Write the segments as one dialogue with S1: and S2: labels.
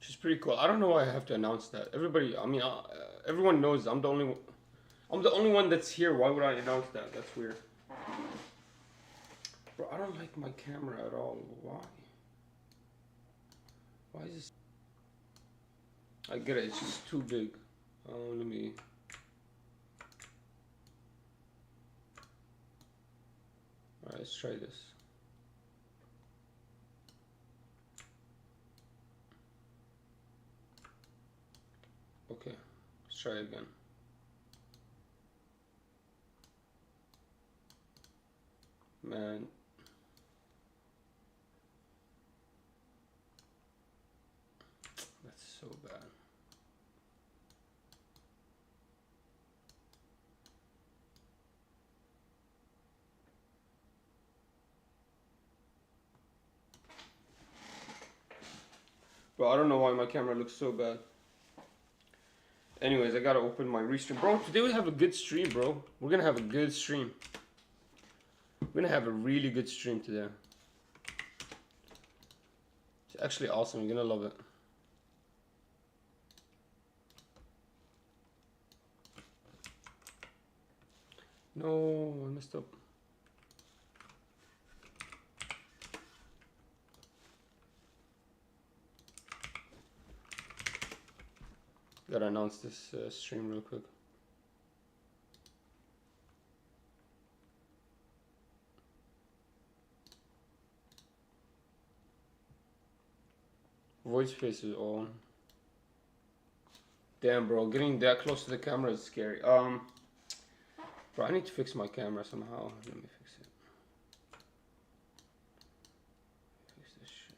S1: which is pretty cool. I don't know why I have to announce that. Everybody, I mean, everyone knows I'm the only one that's here. Why would I announce that? That's weird. Bro, I don't like my camera at all. Why? Why is this? I get it. It's just too big. Let me. Alright, let's try this. Okay, let's try again. Man. That's so bad. Bro, I don't know why my camera looks so bad. Anyways, I gotta open my restream. Bro, today we have a good stream, bro. We're gonna have a good stream. We're gonna have a really good stream today. It's actually awesome. You're gonna love it. No, I messed up. Gotta announce this stream real quick. Voice face is on. Damn, bro, getting that close to the camera is scary. Bro, I need to fix my camera somehow. Let me fix it. Fix this shit.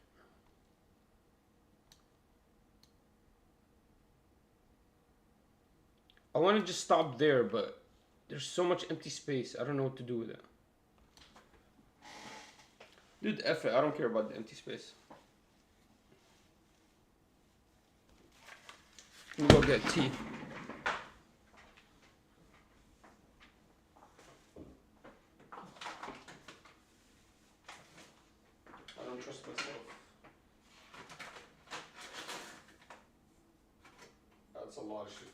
S1: I want to just stop there, but there's so much empty space. I don't know what to do with it. Dude, F it. I don't care about the empty space. Let me go get tea. I don't trust myself. That's a lot of sugar.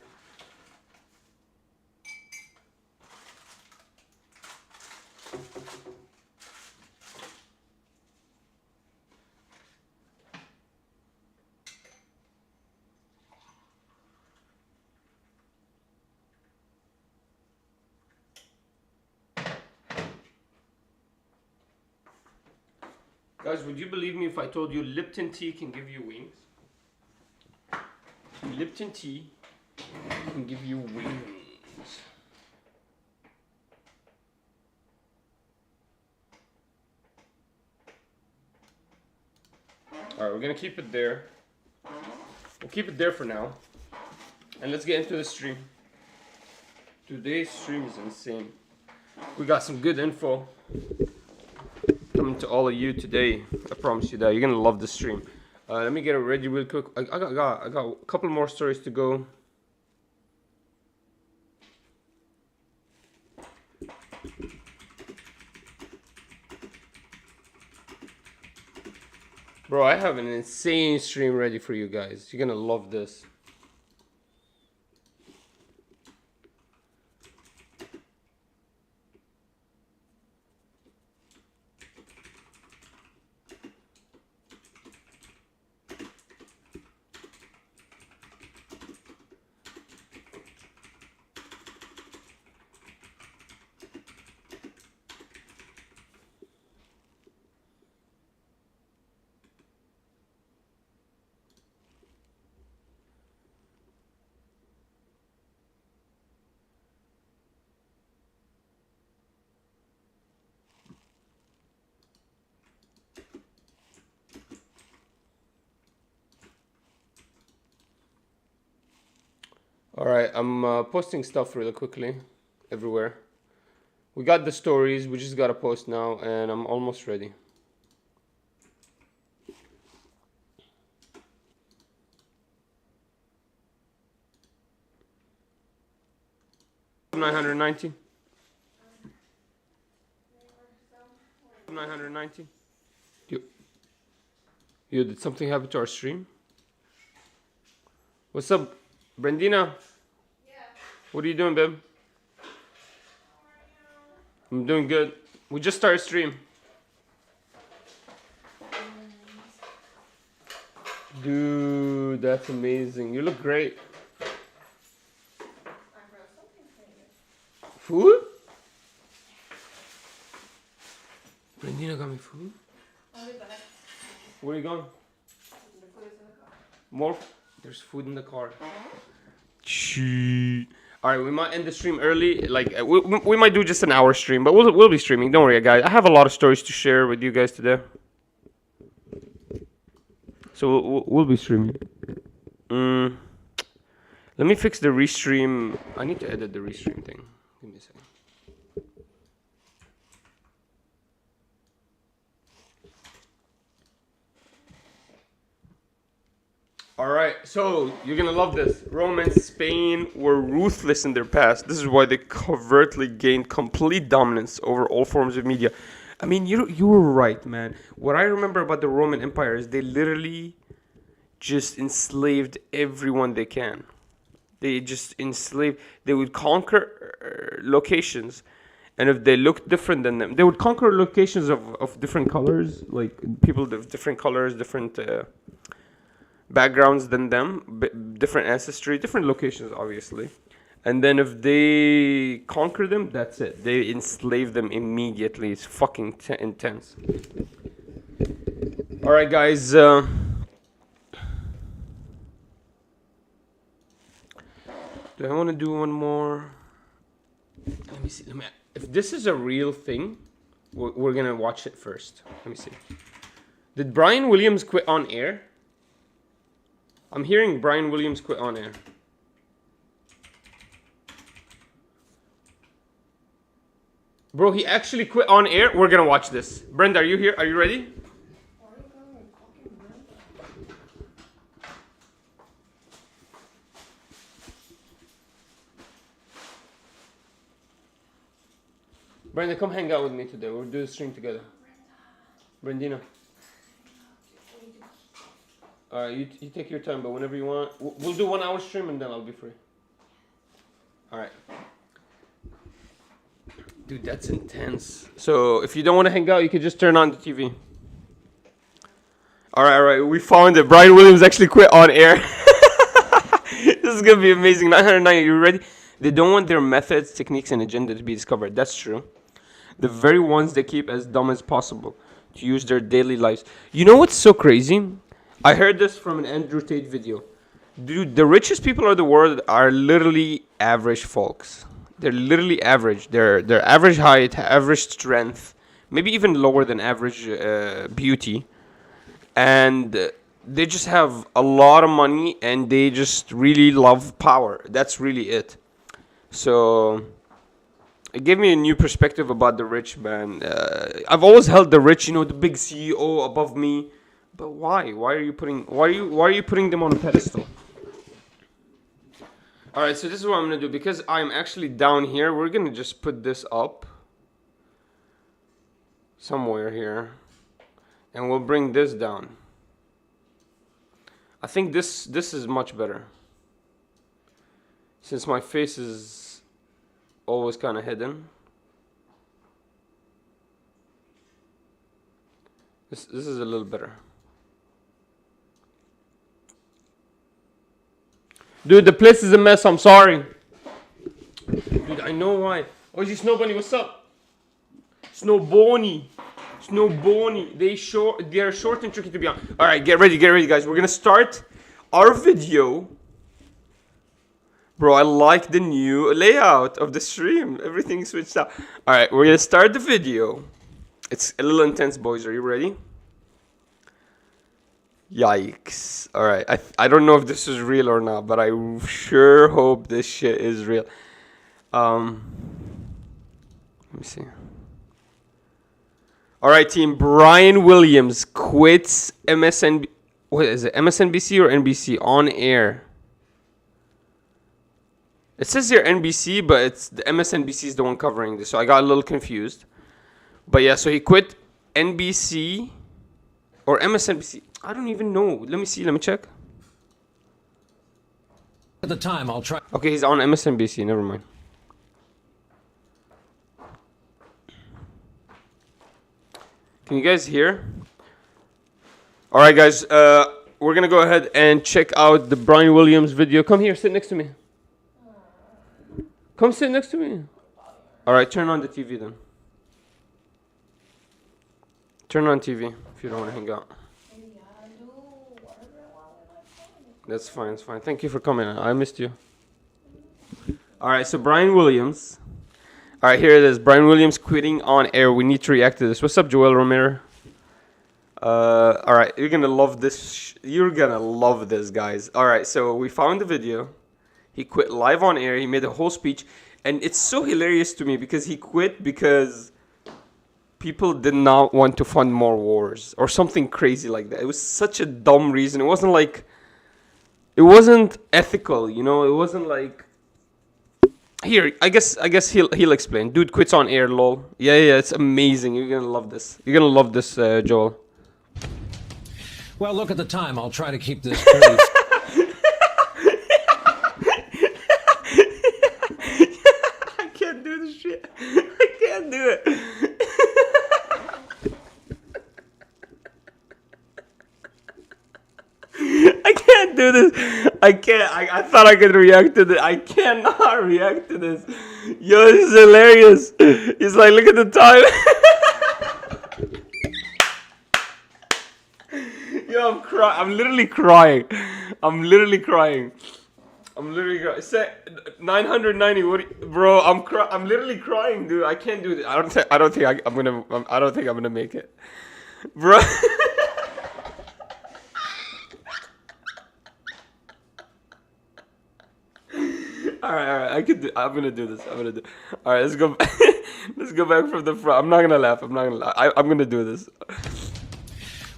S1: Guys, would you believe me if I told you Lipton tea can give you wings? Lipton tea can give you wings. Alright, we're gonna keep it there. We'll keep it there for now. And let's get into the stream. Today's stream is insane. We got some good info coming to all of you today. I promise you that. You're gonna love the stream. Let me get it ready real quick. I got a couple more stories to go. Bro, I have an insane stream ready for you guys. You're gonna love this. Alright, I'm posting stuff really quickly everywhere. We got the stories, we just gotta post now, and I'm almost ready. $990. $990. Yo, did something happen to our stream? What's up, Brandina?
S2: Yeah.
S1: What are you doing, babe? I'm doing good. We just started stream. Dude, that's amazing. You look great.
S2: I brought something for you.
S1: Food? Brandina got me food.
S2: I'll be back.
S1: Where are you going?
S2: The food is in the car.
S1: More? There's food in the car. Alright, we might end the stream early. Like, we might do just an hour stream, but we'll be streaming. Don't worry, guys. I have a lot of stories to share with you guys today. So we'll be streaming. Let me fix the restream. I need to edit the restream thing. Give me a second. Alright, so you're gonna love this. Rome and Spain were ruthless in their past. This is why they covertly gained complete dominance over all forms of media. I mean, you were right, man. What I remember about the Roman Empire is they literally just enslaved everyone they can. They just enslaved. They would conquer locations, and if they looked different than them, they would conquer locations of different colors, like people of different colors, different backgrounds than them, different ancestry, different locations, obviously. And then if they conquer them, that's it. They enslave them immediately. It's fucking intense. All right, guys. Do I want to do one more? Let me see. If this is a real thing, we're gonna watch it first. Let me see. Did Brian Williams quit on air? I'm hearing Brian Williams quit on air. Bro, he actually quit on air. We're gonna watch this. Brenda, are you here? Are you ready? Brenda, come hang out with me today. We'll do the stream together. Brendina. Alright, you take your time, but whenever you want. We'll do 1 hour stream and then I'll be free. Alright. Dude, that's intense. So, if you don't want to hang out, you can just turn on the TV. Alright. We found it. Brian Williams actually quit on air. This is going to be amazing. 990, you ready? They don't want their methods, techniques, and agenda to be discovered. That's true. The very ones they keep as dumb as possible to use their daily lives. You know what's so crazy? I heard this from an Andrew Tate video. Dude, the richest people of the world are literally average folks. They're literally average. They're average height, average strength, maybe even lower than average beauty. And they just have a lot of money and they just really love power. That's really it. So it gave me a new perspective about the rich, man. I've always held the rich, the big CEO above me. But why? Why are you putting them on a pedestal? All right, so this is what I'm gonna do because I'm actually down here. We're gonna just put this up somewhere here, and we'll bring this down. I think this is much better since my face is always kind of hidden. This is a little better. Dude, the place is a mess. I'm sorry. Dude, I know why. Oh, is Snow Bunny? What's up? Snow Bunny. They are short and tricky to be on. All right, get ready, guys. We're gonna start our video. Bro, I like the new layout of the stream. Everything switched out. All right, we're gonna start the video. It's a little intense, boys. Are you ready? Yikes. Alright, I don't know if this is real or not, but I sure hope this shit is real. Let me see. Alright, team. Brian Williams quits MSNBC. What is it? MSNBC or NBC? On air. It says here NBC, but it's the MSNBC is the one covering this, so I got a little confused. But yeah, so he quit NBC or MSNBC. I don't even know. Let me see. Let me check.
S3: At the time, I'll try.
S1: Okay, he's on MSNBC. Never mind. Can you guys hear? All right, guys. We're gonna go ahead and check out the Brian Williams video. Come here, sit next to me. Come sit next to me. All right, turn on the TV then. Turn on TV if you don't want to hang out. That's fine, that's fine. Thank you for coming. I missed you. All right, so Brian Williams. All right, here it is. Brian Williams quitting on air. We need to react to this. What's up, Joel Romero? All right, you're gonna love this. You're gonna love this, guys. All right, so we found the video. He quit live on air. He made a whole speech, and it's so hilarious to me because he quit because people did not want to fund more wars or something crazy like that. It was such a dumb reason. It wasn't like, it wasn't ethical, you know. It wasn't like. Here, I guess he'll explain. Dude quits on air, lol. Yeah, it's amazing. You're gonna love this. You're gonna love this, Joel.
S3: Well, look at the time. I'll try to keep this brief.
S1: I can't do this shit. I can't do it. I can't do this. I can't. I thought I could react to this. I cannot react to this. Yo, this is hilarious. He's like, look at the time. Yo, I'm crying. I'm literally crying. I'm literally crying. Say 990. Bro? I'm literally crying, dude. I can't do this. I don't think I'm gonna make it, bro. All right. I'm gonna do this. All right, let's go. Let's go back from the front. I'm not gonna laugh. I'm gonna do this.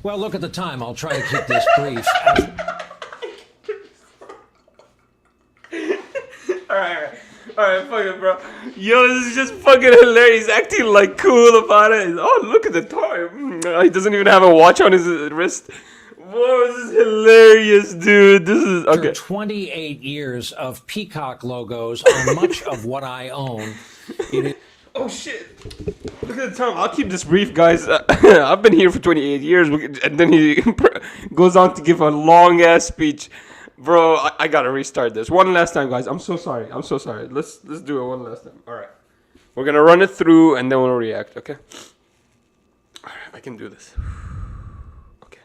S3: Well, look at the time. I'll try to keep this brief.
S1: All right, fuck it, bro. Yo, this is just fucking hilarious. He's acting like cool about it. Oh, look at the time. He doesn't even have a watch on his wrist. Whoa, this is hilarious, dude. This is okay.
S3: After 28 years of peacock logos on much of what I own, it is.
S1: Oh shit! Look at the time. I'll keep this brief, guys. I've been here for 28 years, and then he goes on to give a long ass speech. Bro, I gotta restart this one last time, guys. I'm so sorry. Let's do it one last time. All right, we're gonna run it through and then we'll react. Okay. All right, I can do this. Okay.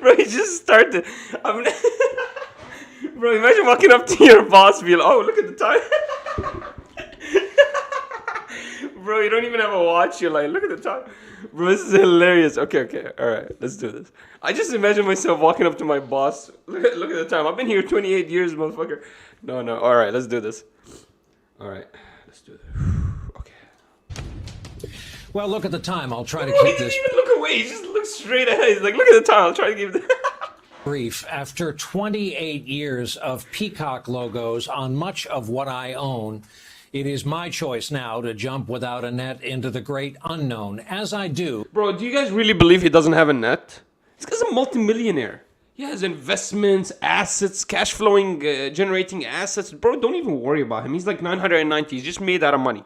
S1: Bro, you just started. Bro, imagine walking up to your boss, and be like, "Oh, look at the time." Bro, you don't even have a watch. You're like, look at the time. Bro, this is hilarious. Okay. All right, let's do this. I just imagine myself walking up to my boss. Look at the time. I've been here 28 years, motherfucker. No. All right, let's do this. All right, let's do this. Okay.
S3: Well, look at the time. I'll try to
S1: Bro,
S3: keep
S1: he
S3: this
S1: didn't even look away. He just looked straight ahead. He's like, look at the time. I'll try to keep it.
S3: brief. After 28 years of peacock logos on much of what I own, it is my choice now to jump without a net into the great unknown, as I do.
S1: Bro, do you guys really believe he doesn't have a net? This guy's a multimillionaire. He has investments, assets, cash flowing, generating assets. Bro, don't even worry about him. He's like 990. He's just made out of money.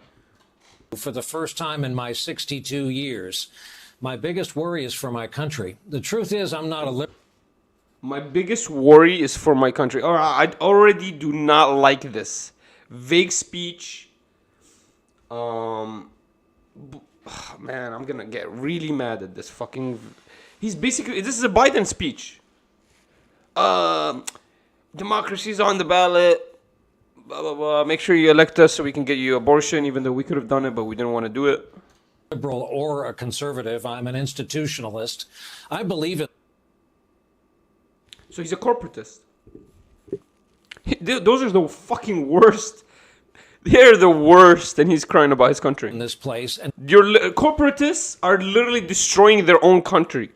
S3: For the first time in my 62 years, my biggest worry is for my country. The truth is, I'm not a
S1: My biggest worry is for my country. All right, I already do not like this. Vague speech. Man, I'm gonna get really mad at this fucking. He's basically, this is a Biden speech. Democracy's on the ballot. Blah blah blah. Make sure you elect us so we can get you abortion, even though we could have done it, but we didn't want to do it.
S3: liberal or a conservative. I'm an institutionalist. I believe in.
S1: So he's a corporatist. Those are the fucking worst. They're the worst, and he's crying about his country.
S3: In this place, and
S1: Your corporatists are literally destroying their own country.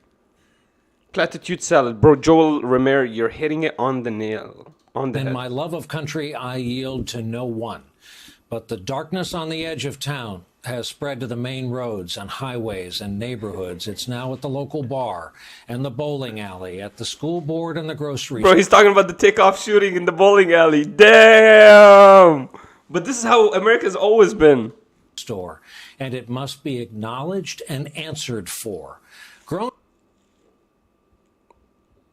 S1: Platitude salad, bro. Joel Romero, you're hitting it on the nail, on the
S3: in
S1: head.
S3: my love of country, I yield to no one. But the darkness on the edge of town has spread to the main roads and highways and neighborhoods. It's now at the local bar and the bowling alley, at the school board and the grocery
S1: Bro, he's talking about the takeoff shooting in the bowling alley. Damn! But this is how America's always been.
S3: store, and it must be acknowledged and answered for. Grown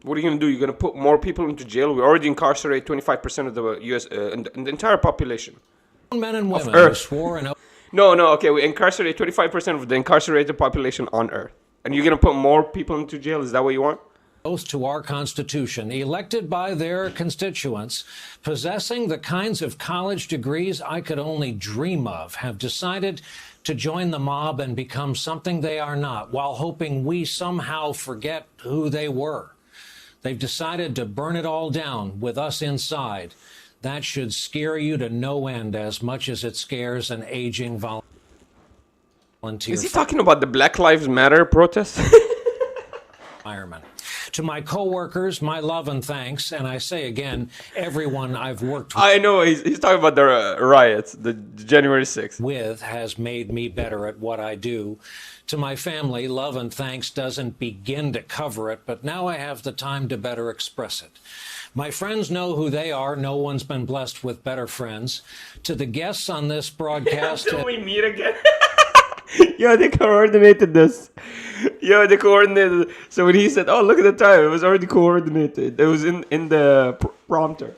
S1: What are you going to do? You're going to put more people into jail? We already incarcerate 25% of the U.S. And the entire population.
S3: men and women who
S1: Earth.
S3: swore an oath
S1: No, okay, we incarcerate 25% of the incarcerated population on Earth. And you're going to put more people into jail? Is that what you want?
S3: to our Constitution, elected by their constituents, possessing the kinds of college degrees I could only dream of, have decided to join the mob and become something they are not, while hoping we somehow forget who they were. They've decided to burn it all down with us inside. That should scare you to no end as much as it scares an aging volunteer
S1: Is he talking about the Black Lives Matter protest?
S3: fireman. To my coworkers, my love and thanks, and I say again, everyone I've worked
S1: I know, he's talking about the riots, the January 6th.
S3: with has made me better at what I do. To my family, love and thanks doesn't begin to cover it, but now I have the time to better express it. My friends know who they are. No one's been blessed with better friends. To the guests on this broadcast,
S1: Until we meet again. Yo, they coordinated this. So when he said, "Oh, look at the time," it was already coordinated. It was in the prompter.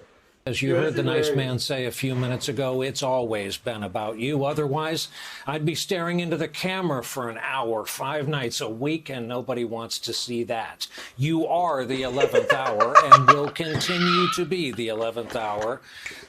S3: as you heard the nice man say a few minutes ago, it's always been about you. Otherwise, I'd be staring into the camera for an hour, 5 nights a week, and nobody wants to see that. You are the 11th hour and will continue to be the 11th hour.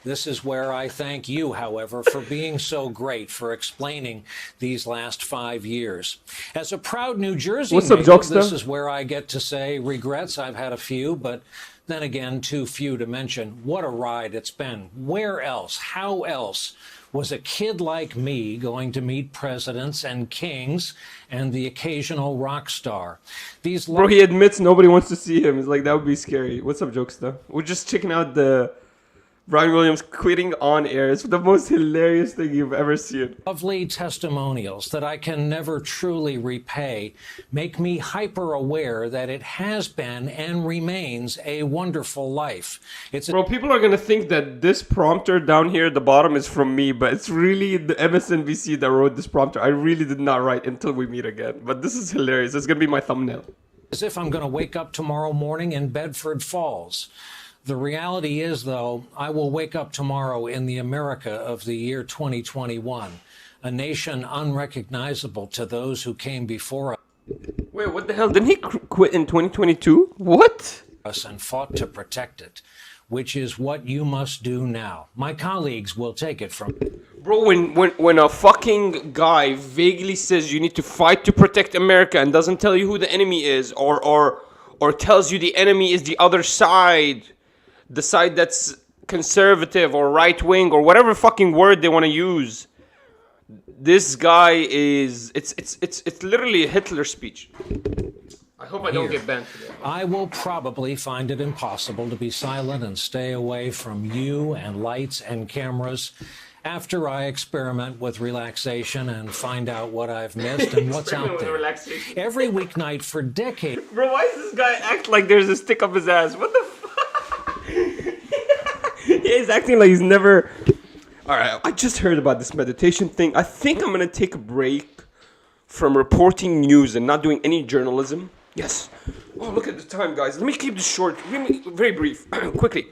S3: This is where I thank you, however, for being so great, for explaining these last 5 years. As a proud New Jersey native, this is where I get to say regrets. I've had a few, but then again, too few to mention. What a ride it's been. Where else, how else was a kid like me going to meet presidents and kings and the occasional rock star?
S1: Bro, he admits nobody wants to see him. He's like, that would be scary. What's up, Jokester? We're just checking out the Brian Williams quitting on air. It's the most hilarious thing you've ever seen.
S3: Lovely testimonials that I can never truly repay make me hyper aware that it has been and remains a wonderful life.
S1: Bro, people are going to think that this prompter down here at the bottom is from me, but it's really the MSNBC that wrote this prompter. I really did not write until we meet again. But this is hilarious. It's going to be my thumbnail.
S3: As if I'm going to wake up tomorrow morning in Bedford Falls. The reality is, though, I will wake up tomorrow in the America of the year 2021, a nation unrecognizable to those who came before
S1: Wait, what the hell? Didn't he quit in 2022? What?
S3: us and fought to protect it, which is what you must do now. My colleagues will take it from
S1: Bro, when a fucking guy vaguely says you need to fight to protect America and doesn't tell you who the enemy is, or tells you the enemy is the other side, the side that's conservative or right wing or whatever fucking word they want to use. This guy is it's literally a Hitler speech. I hope I don't get banned today.
S3: I will probably find it impossible to be silent and stay away from you and lights and cameras after I experiment with relaxation and find out what I've missed and what's out there. Every weeknight for decades.
S1: Bro, why does this guy act like there's a stick up his ass? What the fuck? He's acting like he's never... Alright, I just heard about this meditation thing. I think I'm going to take a break from reporting news and not doing any journalism. Yes. Oh, look at the time, guys. Let me keep this short. Very brief. Quickly.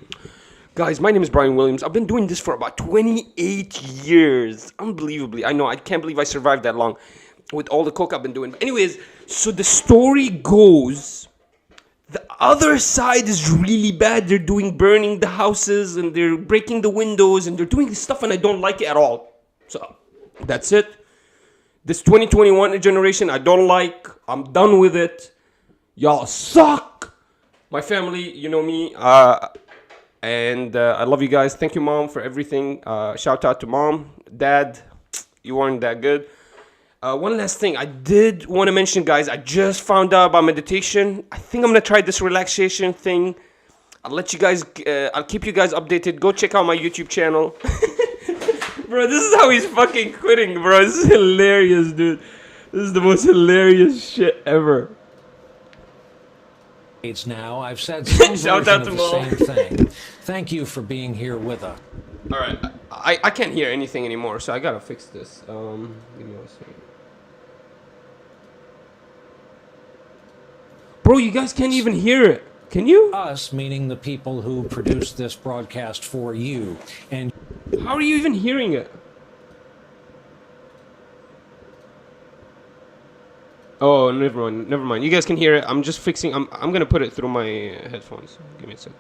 S1: Guys, my name is Brian Williams. I've been doing this for about 28 years. Unbelievably. I know, I can't believe I survived that long with all the coke I've been doing. But anyways, so the story goes, the other side is really bad. They're burning the houses and they're breaking the windows and they're doing this stuff and I don't like it at all. So, that's it. This 2021 generation, I don't like. I'm done with it. Y'all suck. My family, you know me. And I love you guys. Thank you, Mom, for everything. Shout out to Mom. Dad, you weren't that good. One last thing. I did want to mention, guys, I just found out about meditation. I think I'm going to try this relaxation thing. I'll let you guys, I'll keep you guys updated. Go check out my YouTube channel. Bro, this is how he's fucking quitting, bro. This is hilarious, dude. This is the most hilarious shit ever.
S3: Now, I've said some
S1: Shout
S3: version
S1: out to
S3: of
S1: Mo.
S3: the same thing. Thank you for being here with us.
S1: All right, I can't hear anything anymore, so I gotta fix this. Give me 1 second. Bro, you guys can't even hear it. Can you?
S3: Us, meaning the people who produce this broadcast for you. And
S1: How are you even hearing it? Oh, never mind. Never mind. You guys can hear it. I'm just fixing. I'm gonna put it through my headphones. Give me a second.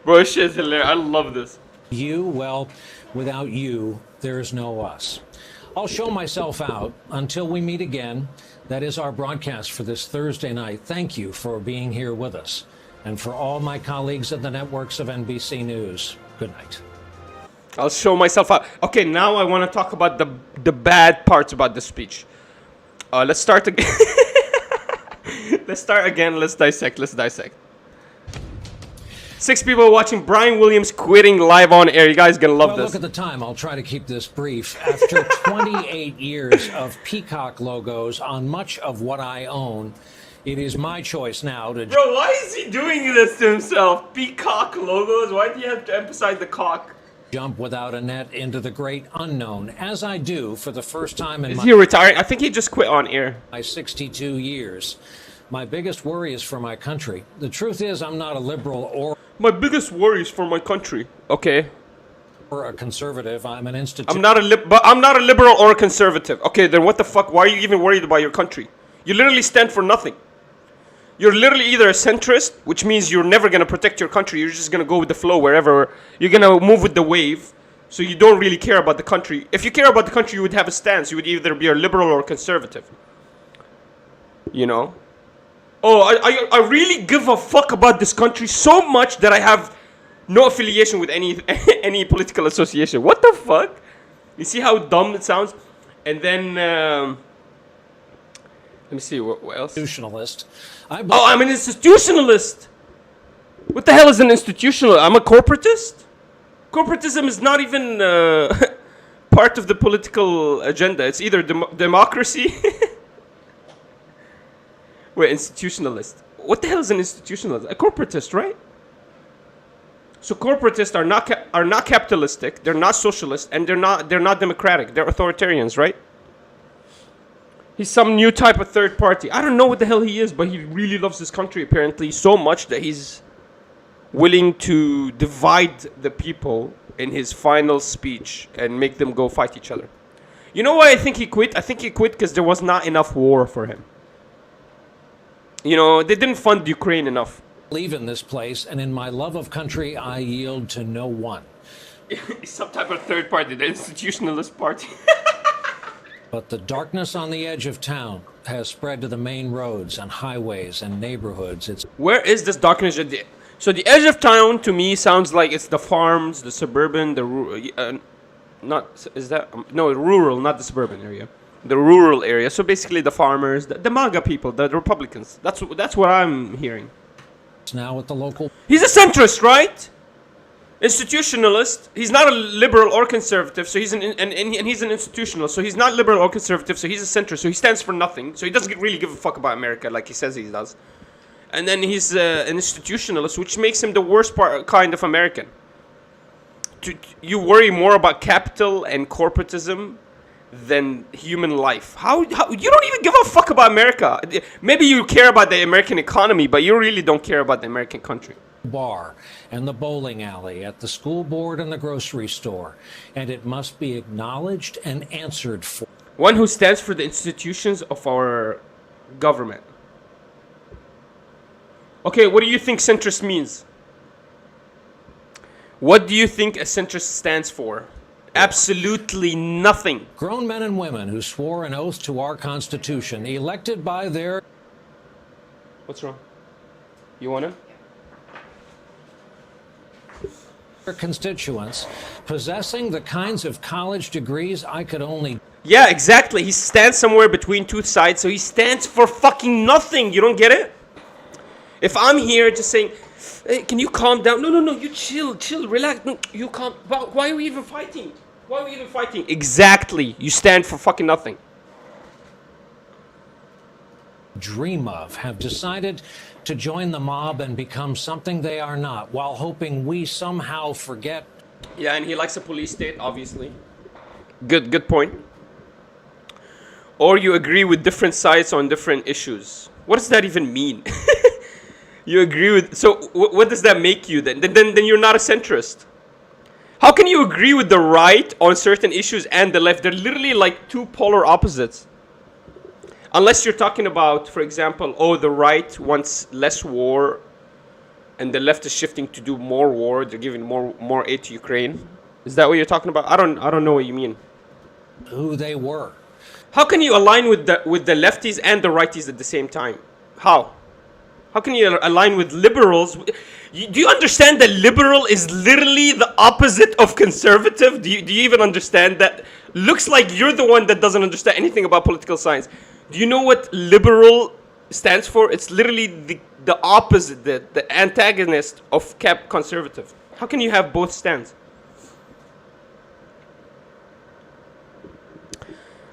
S1: Bro, this shit is hilarious. I love this.
S3: you, well, without you, there is no us. I'll show myself out until we meet again. That is our broadcast for this Thursday night. Thank you for being here with us. And for all my colleagues at the networks of NBC News, good night.
S1: I'll show myself out. Okay, now I want to talk about the bad parts about the speech. Let's start again. Let's start again. Let's dissect. 6 people watching Brian Williams quitting live on air. You guys gonna love this.
S3: Look at the time. I'll try to keep this brief. After 28 years of peacock logos on much of what I own, it is my choice now to...
S1: Bro, why is he doing this to himself? Peacock logos? Why do you have to emphasize the cock?
S3: Jump without a net into the great unknown, as I do for the first time in
S1: Is he retiring? I think he just quit on air.
S3: my 62 years. My biggest worry is for my country. The truth is, I'm not a liberal or
S1: My biggest worry is for my country. Okay.
S3: a conservative. I'm an
S1: I'm
S3: institution.
S1: not a liberal or a conservative. Okay, then what the fuck? Why are you even worried about your country? You literally stand for nothing. You're literally either a centrist, which means you're never going to protect your country. You're just going to go with the flow wherever. You're going to move with the wave. So you don't really care about the country. If you care about the country, you would have a stance. You would either be a liberal or a conservative. You know? Oh, I really give a fuck about this country so much that I have no affiliation with any any political association. What the fuck? You see how dumb it sounds? And then... let me see, what else?
S3: Institutionalist.
S1: Oh, I'm an institutionalist. What the hell is an institutionalist? I'm a corporatist? Corporatism is not even part of the political agenda. It's either democracy. Wait, institutionalist. What the hell is an institutionalist? A corporatist, right? So corporatists are not capitalistic. They're not socialist, and they're not democratic. They're authoritarians, right? He's some new type of third party. I don't know what the hell he is, but he really loves this country apparently so much that he's willing to divide the people in his final speech and make them go fight each other. You know why I think he quit? I think he quit because there was not enough war for him. You know, they didn't fund Ukraine enough.
S3: Believe in this place, and in my love of country, I yield to no one.
S1: Some type of third party, the institutionalist party.
S3: But the darkness on the edge of town has spread to the main roads and highways and neighborhoods. It's
S1: Where is this darkness? So the edge of town to me sounds like it's the farms, the suburban, the rural, not the suburban area, the rural area. So basically the farmers, the MAGA people, the Republicans. That's what I'm hearing.
S3: now at the local
S1: He's a centrist, right? Institutionalist. He's not a liberal or conservative, so he's and he's an institutionalist. So he's not liberal or conservative, so he's a centrist. So he stands for nothing. So he doesn't really give a fuck about America like he says he does. And then he's an institutionalist, which makes him the worst kind of American. You worry more about capital and corporatism than human life. How you don't even give a fuck about America? Maybe you care about the American economy, but you really don't care about the American country.
S3: bar and the bowling alley, at the school board and the grocery store, and it must be acknowledged and answered for.
S1: One who stands for the institutions of our government. Okay, what do you think centrist means? What do you think a centrist stands for? Absolutely nothing.
S3: Grown men and women who swore an oath to our Constitution, elected by their...
S1: What's wrong? You want to?
S3: constituents, possessing the kinds of college degrees I could only...
S1: Yeah, exactly. He stands somewhere between two sides, so he stands for fucking nothing. You don't get it? If I'm here just saying, hey, can you calm down? No, you chill, relax. No, you calm. Why are we even fighting? Why are we even fighting? Exactly. You stand for fucking nothing.
S3: Dream of have decided to join the mob and become something they are not, while hoping we somehow forget.
S1: Yeah, and he likes a police state, obviously. Good point. Or you agree with different sides on different issues. What does that even mean? You agree with... So, what does that make you then? Then you're not a centrist. How can you agree with the right on certain issues and the left? They're literally like two polar opposites. Unless you're talking about, for example, the right wants less war and the left is shifting to do more war. They're giving more aid to Ukraine. Is that what you're talking about? I don't know what you mean.
S3: Who they were.
S1: How can you align with the lefties and the righties at the same time? How? How can you align with liberals? Do you understand that liberal is literally the opposite of conservative? Do you even understand that? Looks like you're the one that doesn't understand anything about political science. Do you know what liberal stands for? It's literally the opposite, the antagonist of conservative. How can you have both stands?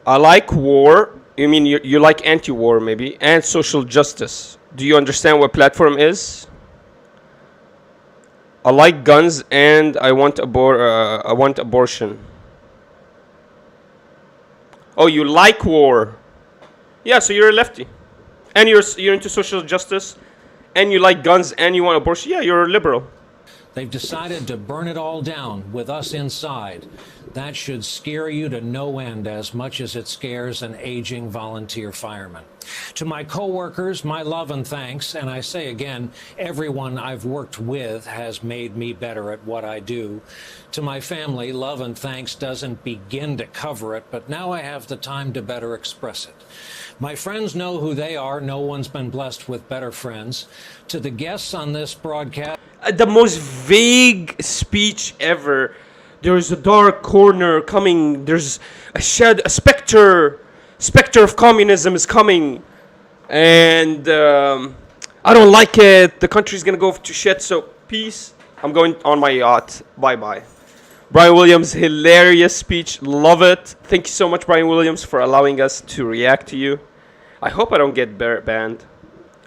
S1: I like war. You mean you like anti-war maybe, and social justice. Do you understand what platform is? I like guns and I want abortion. Oh, you like war? Yeah, so you're a lefty, and you're into social justice, and you like guns and you want abortion. Yeah, you're a liberal.
S3: They've decided to burn it all down with us inside. That should scare you to no end as much as it scares an aging volunteer fireman. To my coworkers, my love and thanks, and I say again, everyone I've worked with has made me better at what I do. To my family, love and thanks doesn't begin to cover it, but now I have the time to better express it. My friends know who they are. No one's been blessed with better friends. To the guests on this broadcast,
S1: the most vague speech ever. There's a dark corner coming. There's a specter of communism is coming, and I don't like it. The country's gonna go to shit. So peace. I'm going on my yacht. Bye bye. Brian Williams, hilarious speech. Love it. Thank you so much, Brian Williams, for allowing us to react to you. I hope I don't get banned,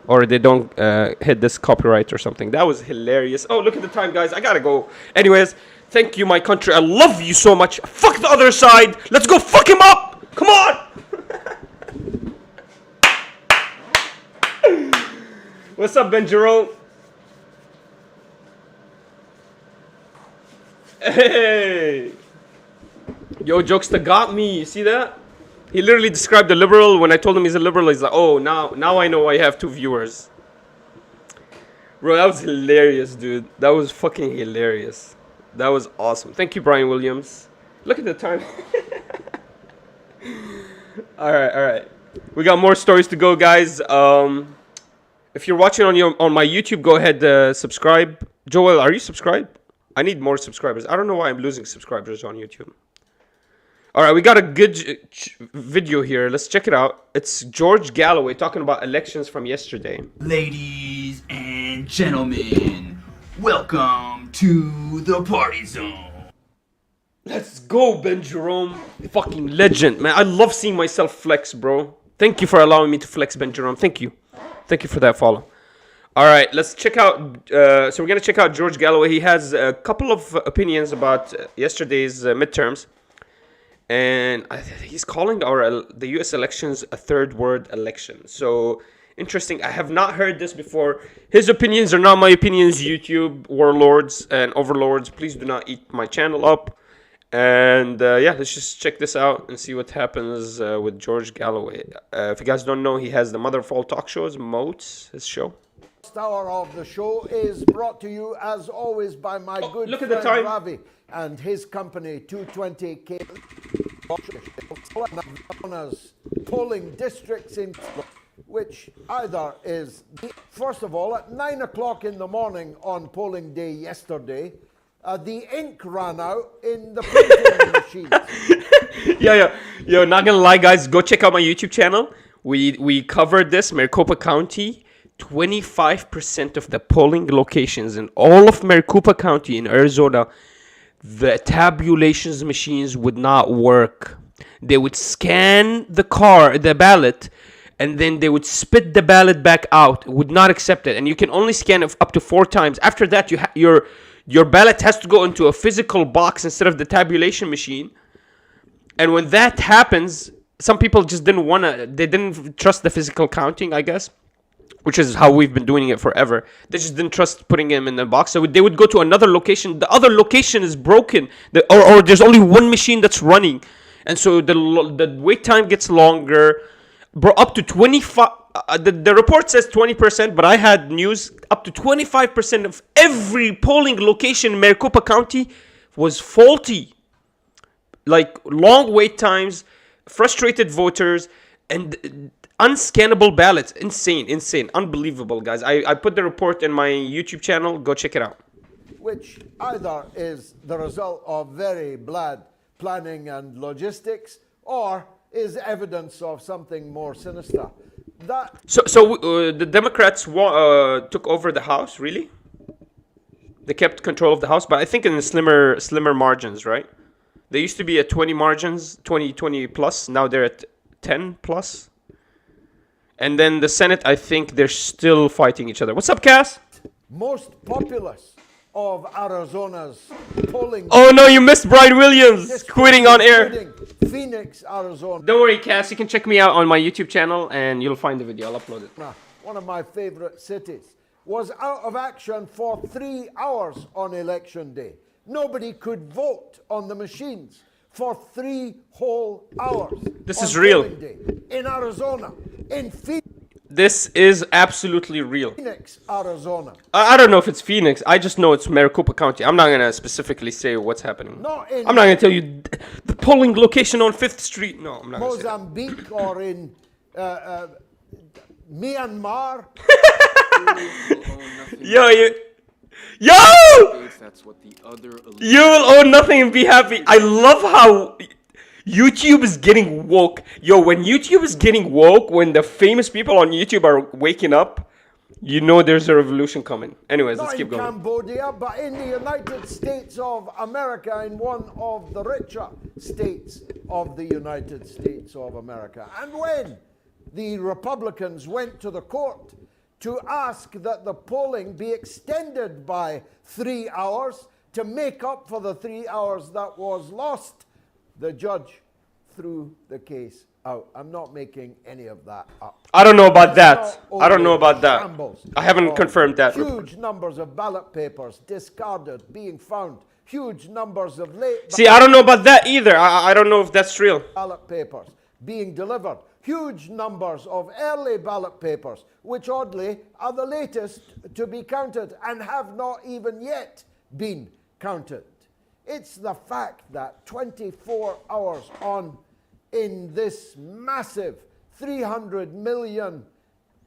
S1: or they don't hit this copyright or something. That was hilarious. Oh, look at the time, guys. I gotta go. Anyways, thank you, my country. I love you so much. Fuck the other side. Let's go fuck him up. Come on. What's up, Ben Jerome? Hey. Yo, Jokester got me. You see that? He literally described a liberal. When I told him he's a liberal, he's like, oh, now I know I have 2 viewers. Bro, that was hilarious, dude. That was fucking hilarious. That was awesome. Thank you, Brian Williams. Look at the time. All right. We got more stories to go, guys. If you're watching on my YouTube, go ahead, subscribe. Joel, are you subscribed? I need more subscribers. I don't know why I'm losing subscribers on YouTube. All right, we got a good video here. Let's check it out. It's George Galloway talking about elections from yesterday.
S4: Ladies and gentlemen, welcome to the party zone.
S1: Let's go, Ben Jerome. Fucking legend, man. I love seeing myself flex, bro. Thank you for allowing me to flex, Ben Jerome. Thank you. Thank you for that follow. All right, let's check out. So we're going to check out George Galloway. He has a couple of opinions about yesterday's midterms. And he's calling the U.S. elections a third world election. So, interesting. I have not heard this before. His opinions are not my opinions, YouTube warlords and overlords. Please do not eat my channel up. And, yeah, let's just check this out and see what happens with George Galloway. If you guys don't know, he has the Mother of All Talk Shows, Moats, his show.
S5: First hour of the show is brought to you, as always, by my good
S1: look at
S5: friend
S1: the time.
S5: Ravi and his company, 220K. Polling districts in which either is, first of all, at 9 o'clock in the morning on polling day yesterday, the ink ran out in the printing machines.
S1: Yo, not gonna lie, guys, go check out my YouTube channel. We covered this, Maricopa County. 25% of the polling locations in all of Maricopa County in Arizona, the tabulations machines would not work. They would scan the ballot, and then they would spit the ballot back out. Would not accept it, and you can only scan it up to 4 times. After that, your ballot has to go into a physical box instead of the tabulation machine. And when that happens, some people just they didn't trust the physical counting, I guess, which is how we've been doing it forever. They just didn't trust putting them in the box. So they would go to another location. The other location is broken, or there's only one machine that's running. And so the wait time gets longer. Bro, up to 25... the report says 20%, but I had news up to 25% of every polling location in Maricopa County was faulty. Like long wait times, frustrated voters, and unscannable ballots. Insane, unbelievable, guys. I put the report in my YouTube channel. Go check it out. Which
S5: Either is the result of very bad planning and logistics, or is evidence of something more sinister.
S1: So the Democrats took over the House, really? They kept control of the House, but I think in the slimmer margins, right? They used to be at 20 margins, 20 plus. Now they're at 10 plus. And then the Senate, I think they're still fighting each other. What's up, Cass?
S5: Most populous of Arizona's polling...
S1: Oh no, you missed Brian Williams quitting on air.
S5: Phoenix, Arizona.
S1: Don't worry, Cass. You can check me out on my YouTube channel and you'll find the video. I'll upload it.
S5: One of my favorite cities, was out of action for 3 hours on election day. Nobody could vote on the machines for 3 whole hours.
S1: This is real.
S5: Day. In Arizona, in
S1: This is absolutely real.
S5: Phoenix, Arizona.
S1: I don't know if it's Phoenix. I just know it's Maricopa County. I'm not going to specifically say what's happening. I'm not going to tell you the polling location on 5th Street. No, I'm not going to say that.
S5: Mozambique or in Myanmar.
S1: Yo! You will own nothing and be happy. I love how YouTube is getting woke. Yo, when YouTube is getting woke, when the famous people on YouTube are waking up, you know there's a revolution coming. Anyways, let's keep going.
S5: Not in Cambodia, but in the United States of America, in one of the richer states of the United States of America. And when the Republicans went to the court to ask that the polling be extended by 3 hours to make up for the 3 hours that was lost, the judge threw the case out. I'm not making any of that up.
S1: I don't know about that. I don't know about that. I haven't confirmed that.
S5: Huge numbers of ballot papers discarded, being found. Huge numbers of late...
S1: See, I don't know about that either. I don't know if that's real.
S5: Ballot papers being delivered. Huge numbers of early ballot papers, which oddly are the latest to be counted and have not even yet been counted. It's the fact that 24 hours on in this massive 300 million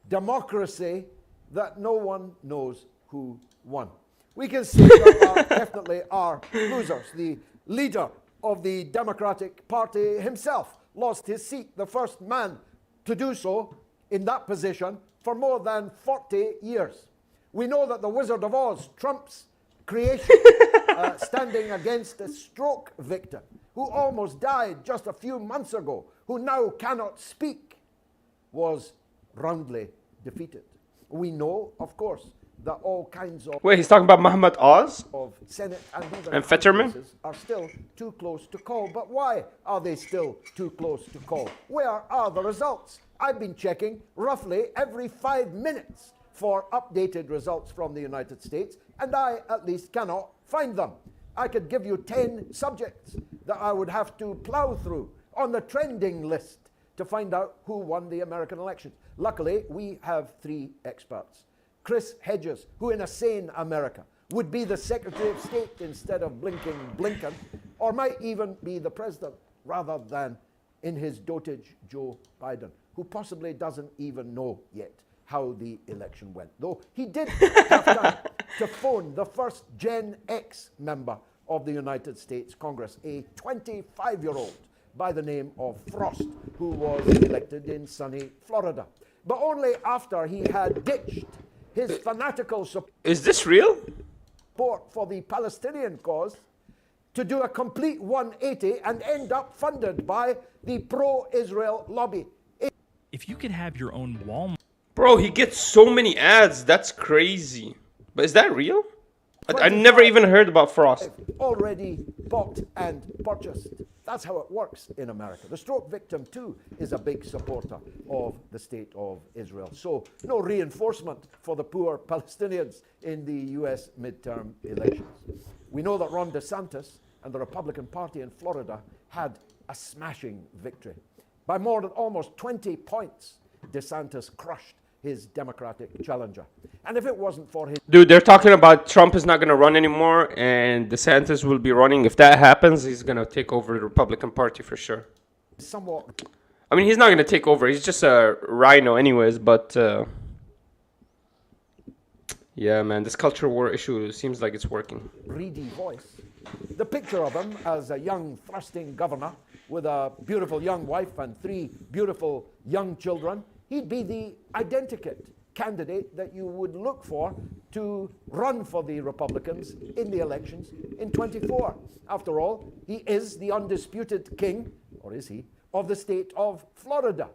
S5: democracy that no one knows who won. We can say that definitely are losers. The leader of the Democratic Party himself lost his seat, the first man to do so in that position for more than 40 years. We know that the Wizard of Oz, Trump's creation, standing against a stroke victim who almost died just a few months ago, who now cannot speak, was roundly defeated. We know, of course, that all kinds of...
S1: Wait, he's talking about Muhammad Oz?
S5: ...of Senate
S1: and Fetterman
S5: are still too close to call. But why are they still too close to call? Where are the results? I've been checking roughly every 5 minutes for updated results from the United States, and I at least cannot find them. I could give you 10 subjects that I would have to plow through on the trending list to find out who won the American election. Luckily, we have 3 experts. Chris Hedges, who in a sane America would be the Secretary of State instead of blinking Blinken, or might even be the president rather than, in his dotage, Joe Biden, who possibly doesn't even know yet how the election went. Though he did have time to phone the first Gen X member of the United States Congress, a 25-year-old by the name of Frost, who was elected in sunny Florida. But only after he had ditched his fanatical support...
S1: Is this real?
S5: ...for the Palestinian cause to do a complete 180 and end up funded by the pro-Israel lobby.
S6: If you could have your own Walmart.
S1: Bro, he gets so many ads. That's crazy. But is that real? I never even heard about Frost.
S5: Already bought and purchased. That's how it works in America. The stroke victim, too, is a big supporter of the state of Israel. So no reinforcement for the poor Palestinians in the U.S. midterm elections. We know that Ron DeSantis and the Republican Party in Florida had a smashing victory. By more than almost 20 points, DeSantis crushed his Democratic challenger. And if it wasn't for his...
S1: Dude, they're talking about Trump is not going to run anymore and DeSantis will be running. If that happens, he's going to take over the Republican Party for sure.
S5: Somewhat...
S1: I mean, he's not going to take over. He's just a rhino anyways, but... yeah, man, this culture war issue seems like it's working.
S5: Reedy voice. The picture of him as a young, thrusting governor with a beautiful young wife and 3 beautiful young children, he'd be the identikit candidate that you would look for to run for the Republicans in the elections in 24. After all, he is the undisputed king, or is he, of the state of Florida.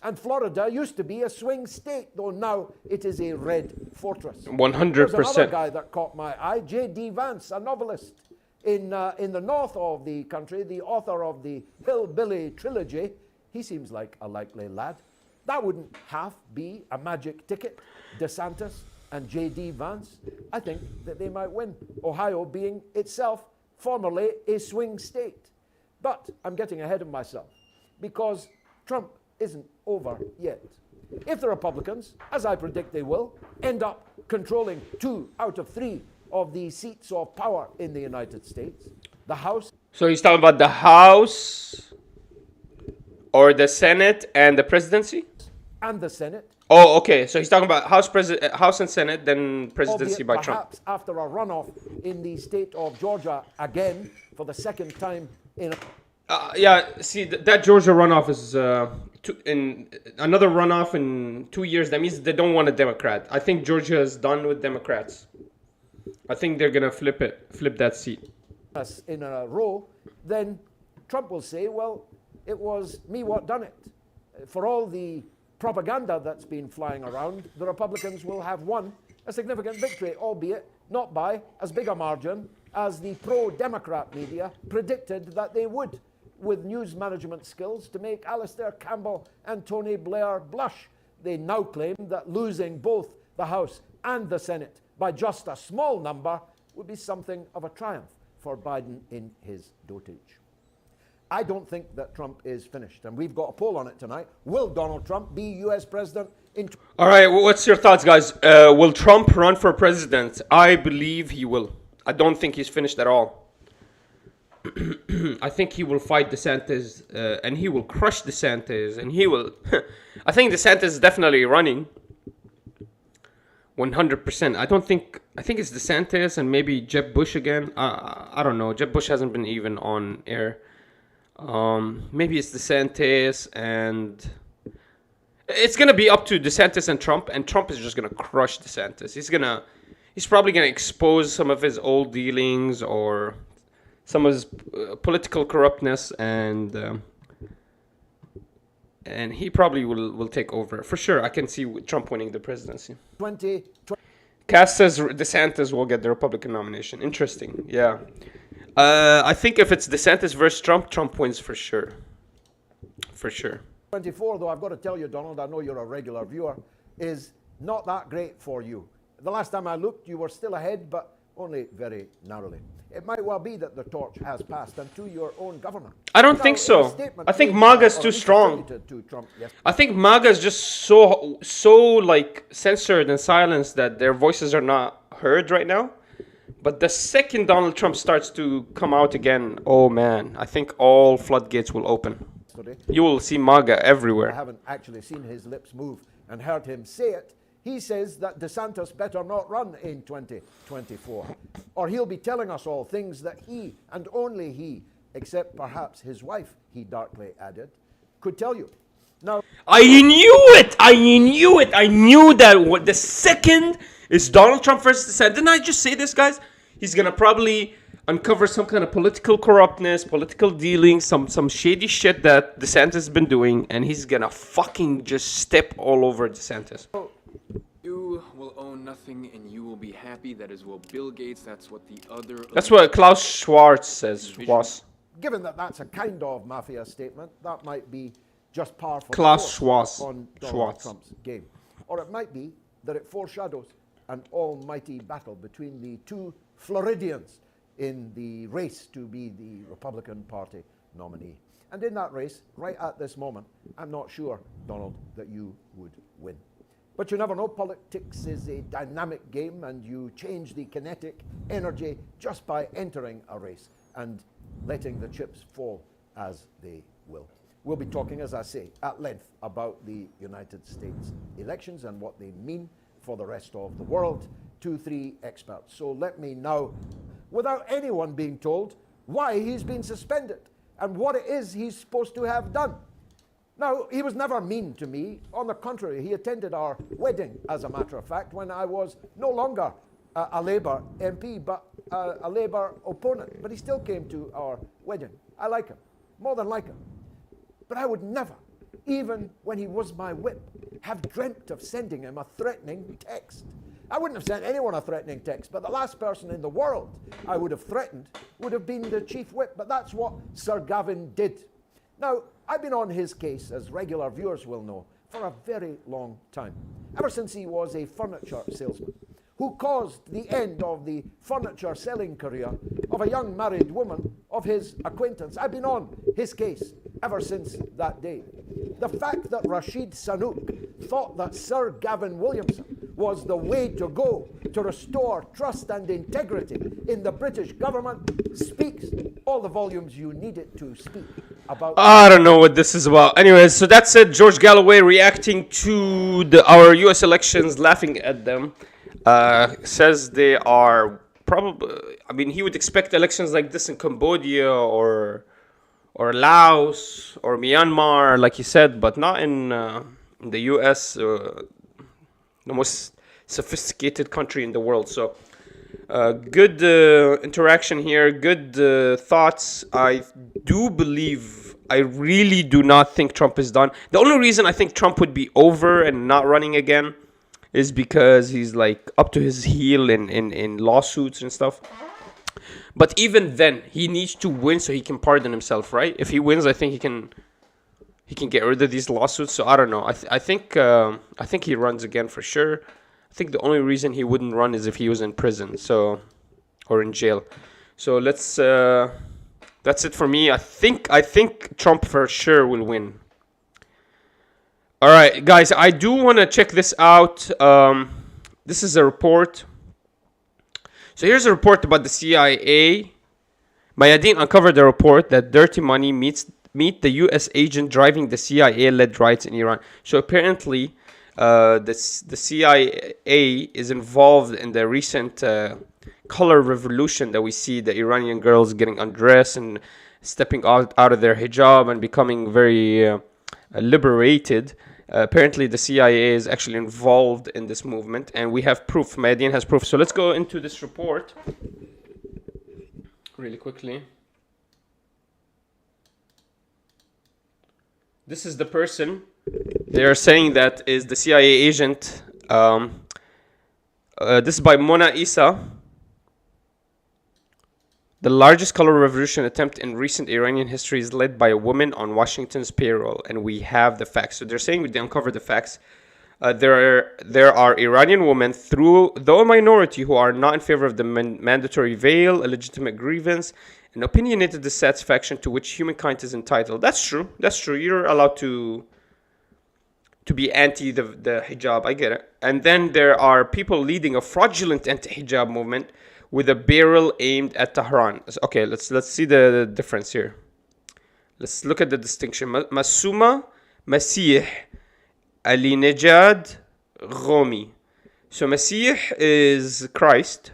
S5: And Florida used to be a swing state, though now it is a red fortress.
S1: 100%.
S5: There's another guy that caught my eye, J.D. Vance, a novelist in the north of the country, the author of the Hillbilly trilogy. He seems like a likely lad. That wouldn't half be a magic ticket. DeSantis and J.D. Vance, I think that they might win. Ohio being itself formerly a swing state. But I'm getting ahead of myself because Trump isn't over yet. If the Republicans, as I predict they will, end up controlling 2 out of 3 of the seats of power in the United States, the House...
S1: So he's talking about the House or the Senate and the presidency?
S5: And the Senate.
S1: Oh, okay. So he's talking about House and Senate, then presidency by Trump.
S5: Perhaps after a runoff in the state of Georgia again for the second time in...
S1: Yeah, see, that Georgia runoff is in another runoff in 2 years. That means they don't want a Democrat. I think Georgia is done with Democrats. I think they're going to flip that seat.
S5: In a row, then Trump will say, well, it was me what done it. For all the propaganda that's been flying around, the Republicans will have won a significant victory, albeit not by as big a margin as the pro-Democrat media predicted that they would, with news management skills to make Alistair Campbell and Tony Blair blush. They now claim that losing both the House and the Senate by just a small number would be something of a triumph for Biden in his dotage. I don't think that Trump is finished, and we've got a poll on it tonight. Will Donald Trump be U.S. president in...
S1: All right, what's your thoughts, guys? Will Trump run for president? I believe he will. I don't think he's finished at all. I think he will fight DeSantis, and he will crush DeSantis, and he will... I think DeSantis is definitely running. 100%. I think it's DeSantis and maybe Jeb Bush again. I don't know. Jeb Bush hasn't been even on air. Maybe it's DeSantis, and it's gonna be up to DeSantis and Trump is just gonna crush DeSantis. He's probably gonna expose some of his old dealings or some of his political corruptness, and he probably will take over for sure. I can see Trump winning the presidency.
S5: 2020.
S1: Cass says DeSantis will get the Republican nomination. Interesting. Yeah. I think if it's DeSantis versus Trump, Trump wins for sure. For sure.
S5: 24, though, I've got to tell you, Donald, I know you're a regular viewer, is not that great for you. The last time I looked, you were still ahead, but only very narrowly. It might well be that the torch has passed, and to your own governor.
S1: I don't think so. I think MAGA is too strong. I think MAGA is just so like censored and silenced that their voices are not heard right now. But the second Donald Trump starts to come out again, oh man, I think all floodgates will open. You will see MAGA everywhere.
S5: I haven't actually seen his lips move and heard him say it. He says that DeSantis better not run in 2024, or he'll be telling us all things that he, and only he, except perhaps his wife, he darkly added, could tell you. Now,
S1: I knew it! I knew that the second is Donald Trump versus DeSantis. Didn't I just say this, guys? He's going to probably uncover some kind of political corruptness, political dealings, some shady shit that DeSantis has been doing, and he's gonna fucking just step all over DeSantis.
S7: You will own nothing and you will be happy. That is what Bill Gates, that's what the other...
S1: That's what Klaus Schwartz says was.
S5: Given that that's a kind of mafia statement, that might be just par for the
S1: Klaus
S5: course
S1: Schwartz.
S5: on Donald
S1: Schwartz.
S5: Trump's game. Or it might be that it foreshadows an almighty battle between the two Floridians in the race to be the Republican Party nominee. And in that race, right at this moment, I'm not sure, Donald, that you would win. But you never know. Politics is a dynamic game, and you change the kinetic energy just by entering a race and letting the chips fall as they will. We'll be talking, as I say, at length about the United States elections and what they mean for the rest of the world to 3 experts. So let me now, without anyone being told, why he's been suspended and what it is he's supposed to have done. Now, he was never mean to me. On the contrary, he attended our wedding, as a matter of fact, when I was no longer a Labour MP, but a Labour opponent. But he still came to our wedding. I like him, more than like him. But I would never, even when he was my whip, have dreamt of sending him a threatening text. I wouldn't have sent anyone a threatening text, but the last person in the world I would have threatened would have been the chief whip. But that's what Sir Gavin did. Now, I've been on his case, as regular viewers will know, for a very long time, ever since he was a furniture salesman who caused the end of the furniture selling career of a young married woman of his acquaintance. I've been on his case ever since that day. The fact that Rashid Sunak thought that Sir Gavin Williamson was the way to go to restore trust and integrity in the British government speaks all the volumes you need it to speak about.
S1: I don't know what this is about. Anyways, so that's it. George Galloway reacting to our U.S. elections, laughing at them. Says they are probably... I mean, he would expect elections like this in Cambodia or Laos or Myanmar, like he said, but not in the U.S., the most sophisticated country in the world. So good interaction here, good thoughts. I really do not think Trump is done. The only reason I think Trump would be over and not running again is because he's like up to his heel in lawsuits and stuff. But even then, he needs to win so he can pardon himself, right? If he wins, I think he can get rid of these lawsuits. So I don't know. I think he runs again for sure. I think the only reason he wouldn't run is if he was in prison, or in jail. So let's. That's it for me. I think Trump for sure will win. All right, guys. I do want to check this out. This is a report. So here's a report about the CIA. Mayadeen uncovered a report that dirty money meet the U.S. agent driving the CIA-led riots in Iran. So apparently, the CIA is involved in the recent color revolution that we see, the Iranian girls getting undressed and stepping out of their hijab and becoming very liberated. Apparently, the CIA is actually involved in this movement, and we have proof. Mayadeen has proof. So let's go into this report really quickly. This is the person they are saying that is the CIA agent. This is by Mona Issa. The largest color revolution attempt in recent Iranian history is led by a woman on Washington's payroll, and we have the facts. So they're saying they uncovered the facts. There are Iranian women, though a minority, who are not in favor of the mandatory veil, a legitimate grievance, and opinionated dissatisfaction to which humankind is entitled. That's true. That's true. You're allowed to be anti the hijab. I get it. And then there are people leading a fraudulent anti-hijab movement with a barrel aimed at Tehran. Okay, let's see the difference here. Let's look at the distinction. Masuma, Masih, Ali Nejad, Ghomi. So Masih is Christ.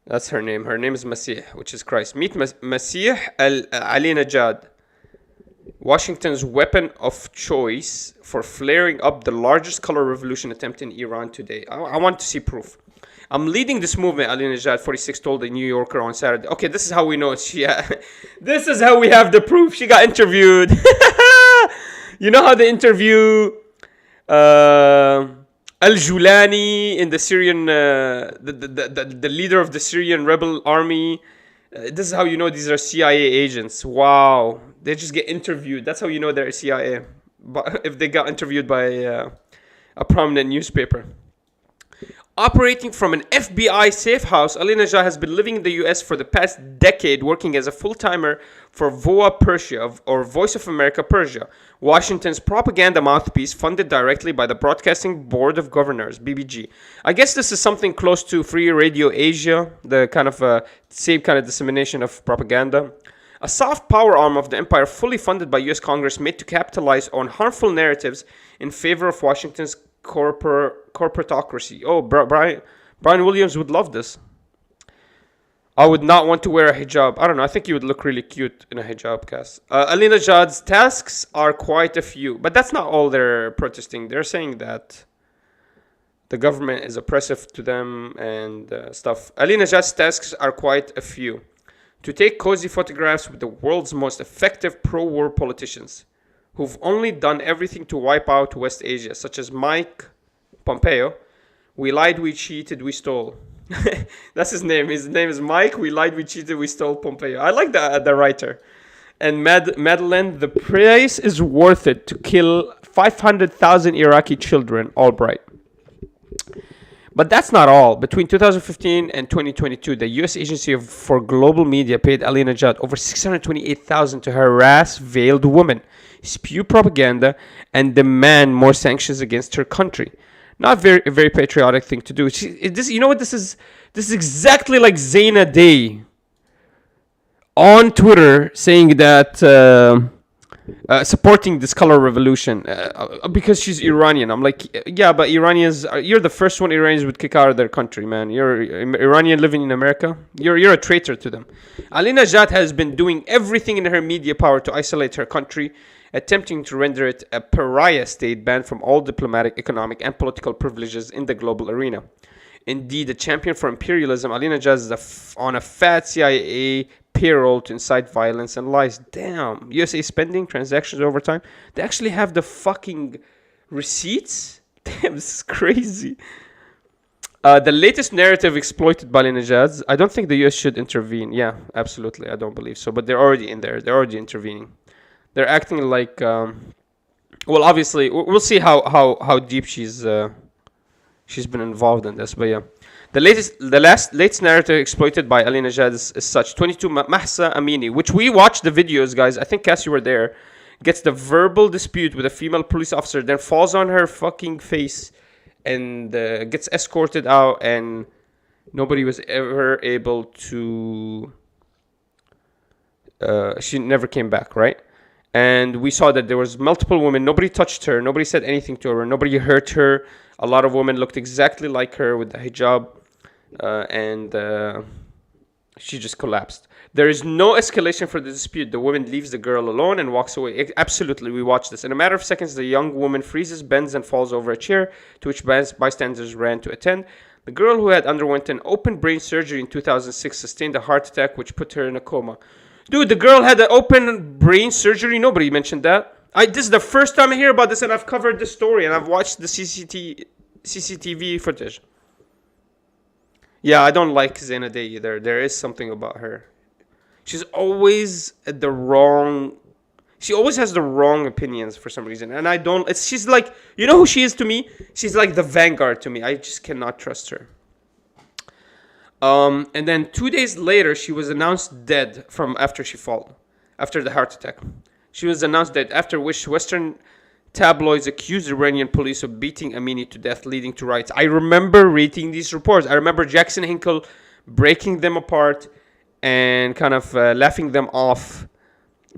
S1: That's her name. Her name is Masih, which is Christ. Meet Masih Ali Najad. Washington's weapon of choice for flaring up the largest color revolution attempt in Iran today. I want to see proof. I'm leading this movement, Ali Najad, 46, told the New Yorker on Saturday. Okay, this is how we know it's Shia. This is how we have the proof. She got interviewed. You know how they interview Al-Julani in the Syrian, the leader of the Syrian rebel army? This is how you know these are CIA agents. Wow. They just get interviewed. That's how you know they're CIA. But if they got interviewed by a prominent newspaper. Operating from an FBI safe house, Ali Najjar has been living in the US for the past decade, working as a full-timer for VOA Persia, or Voice of America Persia, Washington's propaganda mouthpiece funded directly by the Broadcasting Board of Governors, BBG. I guess this is something close to Free Radio Asia, the kind of same kind of dissemination of propaganda. A soft power arm of the empire fully funded by US Congress made to capitalize on harmful narratives in favor of Washington's corporatocracy. Oh, Brian Williams would love this. I would not want to wear a hijab. I don't know. I think you would look really cute in a hijab, Cass. Ali Najad's tasks are quite a few. But that's not all they're protesting. They're saying that the government is oppressive to them and stuff. Ali Najad's tasks are quite a few. To take cozy photographs with the world's most effective pro-war politicians, who've only done everything to wipe out West Asia, such as Mike Pompeo. We lied, we cheated, we stole. That's his name. His name is Mike. We lied, we cheated, we stole Pompeo. I like the writer. And Madeleine, the price is worth it to kill 500,000 Iraqi children, Albright. But that's not all. Between 2015 and 2022, the U.S. Agency for Global Media paid Ali Najad over $628,000 to harass veiled women, spew propaganda, and demand more sanctions against her country. Not a very patriotic thing to do. You know what this is? This is exactly like Zaina Day on Twitter saying that supporting this color revolution because she's Iranian. I'm like, yeah, but Iranians, you're the first one Iranians would kick out of their country, man. You're Iranian living in America. You're a traitor to them. Ali Najat has been doing everything in her media power to isolate her country, attempting to render it a pariah state banned from all diplomatic, economic, and political privileges in the global arena. Indeed, a champion for imperialism, Ali Najat is on a fat CIA payroll to incite violence and lies. Damn. USA spending, transactions over time. They actually have the fucking receipts? Damn, this is crazy. The latest narrative exploited by Ali Najat. I don't think the US should intervene. Yeah, absolutely. I don't believe so. But they're already in there. They're already intervening. They're acting like... well, obviously, we'll see how deep she's been involved in this. But yeah. The latest narrative exploited by Ali Najad is such. 22 Mahsa Amini, which we watched the videos, guys. I think, Cass, you were there. Gets the verbal dispute with a female police officer, then falls on her fucking face and gets escorted out, and nobody was ever able to... she never came back, right? And we saw that there was multiple women. Nobody touched her. Nobody said anything to her. Nobody hurt her. A lot of women looked exactly like her with the hijab. And she just collapsed. There is no escalation for the dispute. The woman leaves the girl alone and walks away. Absolutely, we watched this. In a matter of seconds, the young woman freezes, bends, and falls over a chair, to which bystanders ran to attend. The girl, who had underwent an open brain surgery in 2006, sustained a heart attack, which put her in a coma. Dude, the girl had an open brain surgery? Nobody mentioned that. This is the first time I hear about this, and I've covered this story, and I've watched the CCTV footage. Yeah, I don't like Zaina Day either. There is something about her. She's always at the wrong... She always has the wrong opinions for some reason. And I don't... She's like... You know who she is to me? She's like the vanguard to me. I just cannot trust her. And then 2 days later, she was announced dead after the heart attack. She was announced dead, after which Western tabloids accused Iranian police of beating Amini to death, leading to riots. I remember reading these reports. I remember Jackson Hinkle breaking them apart and kind of laughing them off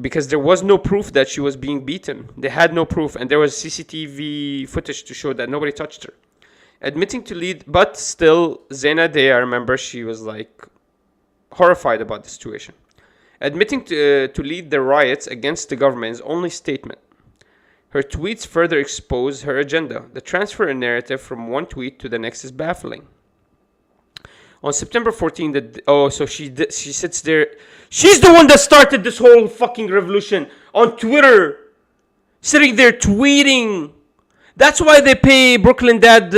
S1: because there was no proof that she was being beaten. They had no proof, and there was CCTV footage to show that nobody touched her. Admitting to lead, but still, Zaina Day, I remember she was like horrified about the situation. admitting to lead the riots against the government is only statement. Her tweets further expose her agenda. The transfer in narrative from one tweet to the next is baffling. On September 14th, so she sits there. She's the one that started this whole fucking revolution on Twitter. Sitting there tweeting. That's why they pay Brooklyn Dad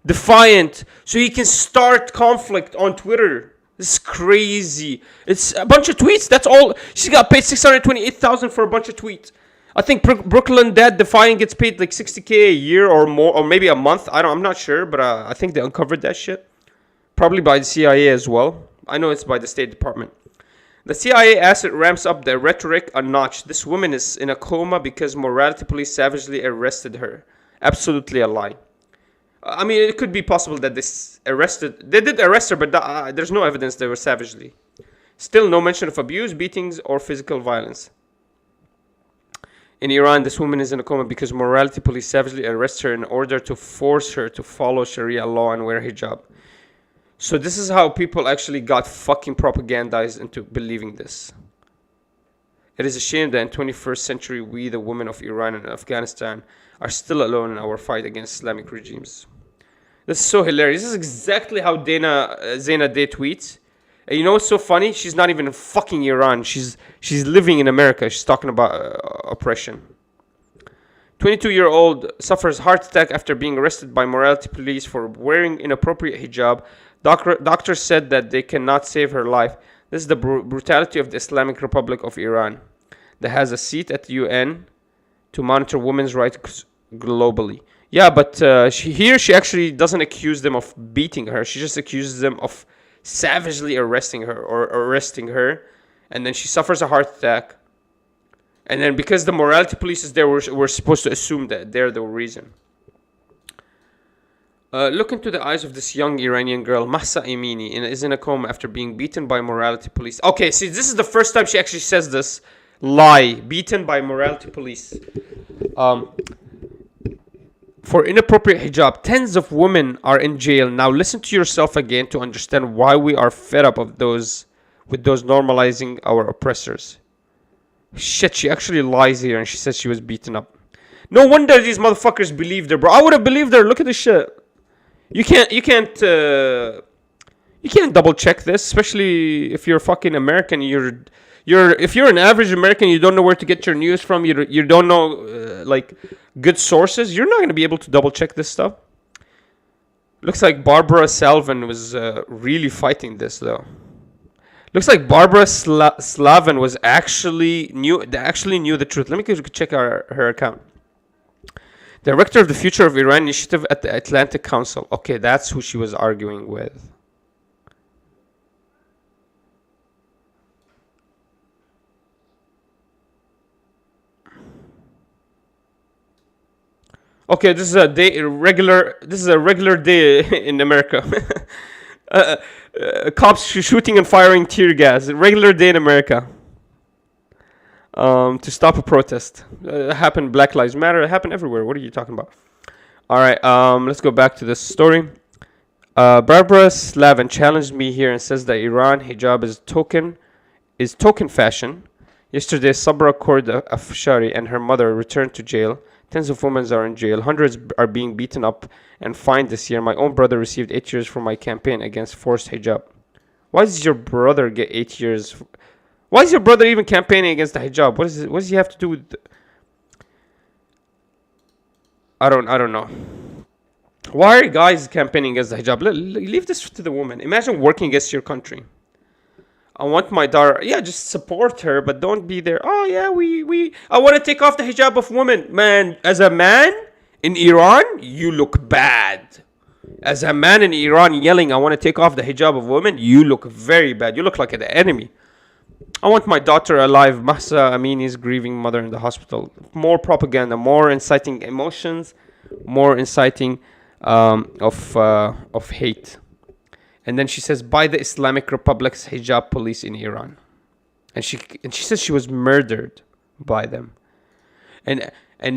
S1: Defiant, so he can start conflict on Twitter. This is crazy. It's a bunch of tweets. That's all. She got paid $628,000 for a bunch of tweets. I think Brooklyn Dad Defiant gets paid like $60K a year or more, or maybe a month. I'm not sure, but I think they uncovered that shit. Probably by the CIA as well. I know it's by the State Department. The CIA asset ramps up the rhetoric a notch. This woman is in a coma because morality police savagely arrested her. Absolutely a lie. I mean, it could be possible that they did arrest her, but there's no evidence they were savagely. Still no mention of abuse, beatings, or physical violence. In Iran, this woman is in a coma because morality police savagely arrest her in order to force her to follow Sharia law and wear hijab. So this is how people actually got fucking propagandized into believing this. It is a shame that in 21st century, we, the women of Iran and Afghanistan, are still alone in our fight against Islamic regimes. This is so hilarious. This is exactly how Zaina Day tweets. And you know what's so funny? She's not even in fucking Iran. She's living in America. She's talking about oppression. 22-year-old suffers heart attack after being arrested by morality police for wearing inappropriate hijab. Doctors said that they cannot save her life. This is the brutality of the Islamic Republic of Iran that has a seat at the UN to monitor women's rights globally. Yeah, but she actually doesn't accuse them of beating her. She just accuses them of savagely arresting her, and then she suffers a heart attack. And then because the morality police is there, we're supposed to assume that they're the reason. Look into the eyes of this young Iranian girl, Mahsa Amini, and is in a coma after being beaten by morality police. Okay, see, this is the first time she actually says this lie. Beaten by morality police. For inappropriate hijab, tens of women are in jail. Now listen to yourself again to understand why we are fed up with those normalizing our oppressors. Shit, she actually lies here and she says she was beaten up. No wonder these motherfuckers believed her, bro. I would have believed her. Look at this shit. You can't double check this, especially if you're fucking American. If you're an average American, you don't know where to get your news from. You don't know like good sources. You're not gonna be able to double check this stuff. Looks like Barbara Salvin was really fighting this though. Looks like Barbara Slavin was actually knew the truth. Let me go check her account. Director of the Future of Iran Initiative at the Atlantic Council. Okay, that's who she was arguing with. Okay, this is a regular day in America. Cops shooting and firing tear gas. A regular day in America. To stop a protest. It happened. Black Lives Matter. It happened everywhere. What are you talking about? All right. Let's go back to this story. Barbara Slavin challenged me here and says that Iran hijab is token fashion. Yesterday, Sabra Korda Afshari and her mother returned to jail. Tens of women are in jail. Hundreds are being beaten up and fined this year. My own brother received 8 years for my campaign against forced hijab. Why does your brother get 8 years? Why is your brother even campaigning against the hijab? What does he have to do with? I don't know. Why are guys campaigning against the hijab? Leave this to the woman. Imagine working against your country. I want my daughter. Yeah, just support her, but don't be there. Oh yeah, I want to take off the hijab of women. Man, as a man in Iran, you look bad. As a man in Iran yelling, I want to take off the hijab of women, you look very bad. You look like an enemy. I want my daughter alive. Mahsa Amini's grieving mother in the hospital. More propaganda, more inciting emotions, more inciting of hate. And then she says, by the Islamic Republic's hijab police in Iran. And she says she was murdered by them. And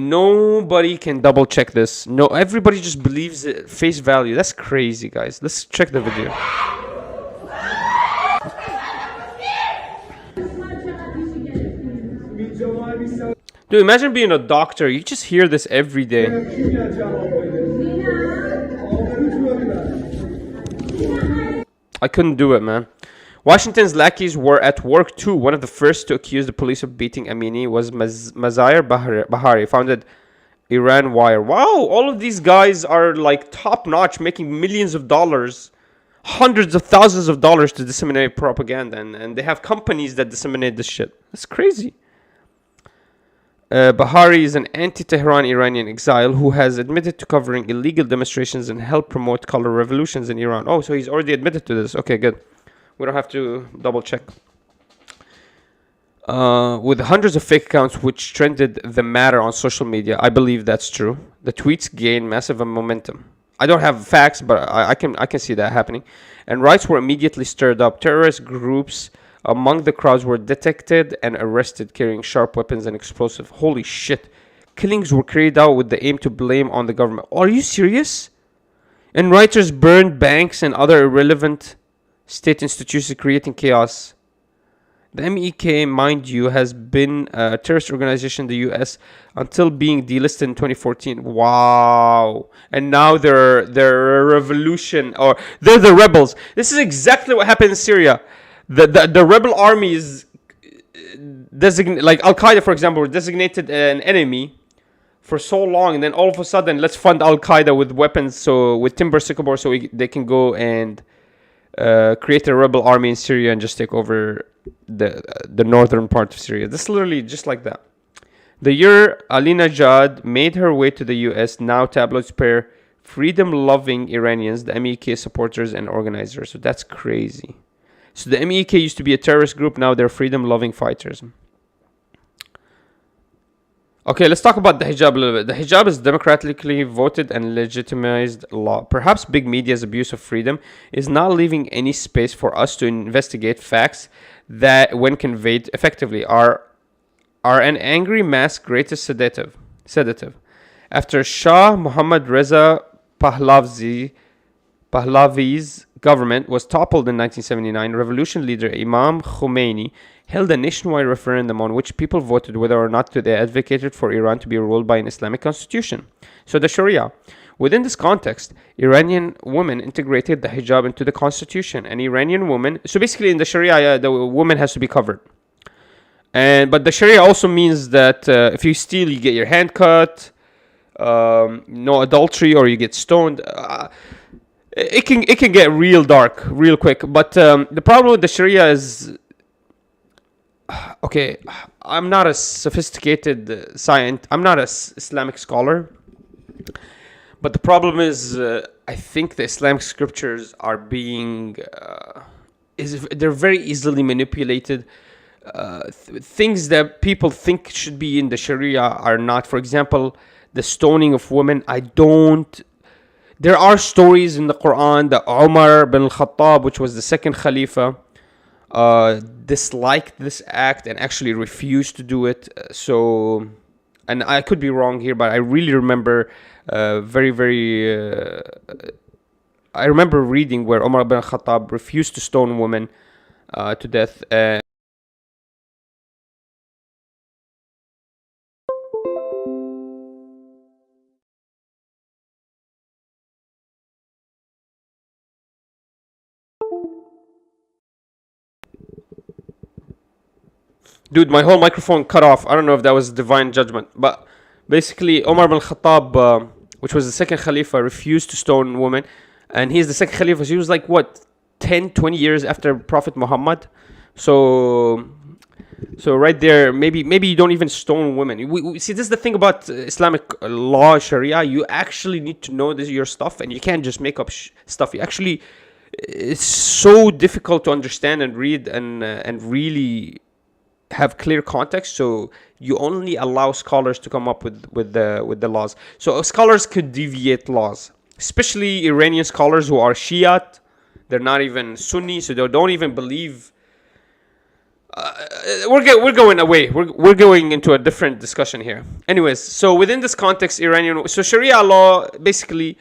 S1: nobody can double check this. No, everybody just believes it face value. That's crazy, guys. Let's check the video. Dude, imagine being a doctor. You just hear this every day. I couldn't do it, man. Washington's lackeys were at work too. One of the first to accuse the police of beating Amini was Mazahir Bahari, founded Iran Wire. Wow, all of these guys are like top notch, making millions of dollars, hundreds of thousands of dollars to disseminate propaganda, and they have companies that disseminate this shit. That's crazy. Bahari is an anti-Tehran Iranian exile who has admitted to covering illegal demonstrations and helped promote color revolutions in Iran. Oh, so he's already admitted to this. Okay, good. We don't have to double check. With hundreds of fake accounts which trended the matter on social media, I believe that's true. The tweets gained massive momentum. I don't have facts, but I can see that happening. And riots were immediately stirred up. Terrorist groups among the crowds were detected and arrested carrying sharp weapons and explosives. Holy shit. Killings were carried out with the aim to blame on the government. Are you serious? And rioters burned banks and other irrelevant state institutions, creating chaos. The MEK, mind you, has been a terrorist organization in the US until being delisted in 2014. Wow. And now they're a revolution, or they're the rebels. This is exactly what happened in Syria. The rebel armies designated, like Al-Qaeda, for example, were designated an enemy for so long, and then all of a sudden, let's fund Al-Qaeda with weapons, so with timber sycamore, so they can go and create a rebel army in Syria and just take over the northern part of Syria. This is literally just like that. The year Ali Najad made her way to the US, now tabloids pair freedom-loving Iranians, the MEK supporters and organizers. So that's crazy. So the MEK used to be a terrorist group, now they're freedom-loving fighters. Okay, let's talk about the hijab a little bit. The hijab is democratically voted and legitimized law. Perhaps big media's abuse of freedom is not leaving any space for us to investigate facts that, when conveyed effectively, are an angry mass greatest sedative. After Shah Muhammad Reza Pahlavi's government was toppled in 1979, revolution leader Imam Khomeini held a nationwide referendum on which people voted whether or not they advocated for Iran to be ruled by an Islamic constitution. So the Sharia. Within this context, Iranian women integrated the hijab into the constitution. An Iranian woman, so basically in the Sharia, the woman has to be covered. But the Sharia also means that if you steal, you get your hand cut, no adultery, or you get stoned. It can get real dark real quick. But the problem with the Sharia is, okay, I'm not a sophisticated scientist. I'm not an Islamic scholar. But the problem is, I think the Islamic scriptures are being, they're very easily manipulated. Things that people think should be in the Sharia are not. For example, the stoning of women. There are stories in the Quran that Umar bin al-Khattab, which was the second Khalifa, disliked this act and actually refused to do it. So, and I could be wrong here, but I really remember I remember reading where Umar bin al-Khattab refused to stone women to death. Dude, my whole microphone cut off. I don't know if that was divine judgment. But basically, Omar bin Khattab, which was the second Khalifa, refused to stone women. And he's the second Khalifa. So he was like, what, 10, 20 years after Prophet Muhammad? So right there, maybe you don't even stone women. We see, this is the thing about Islamic law, Sharia. You actually need to know your stuff. And you can't just make up stuff. It's so difficult to understand and read and really have clear context, so you only allow scholars to come up with the laws. So scholars could deviate laws, especially Iranian scholars who are Shiite. They're not even Sunni, so they don't even believe. We're going away. We're going into a different discussion here. Anyways, so within this context, so Sharia law, basically,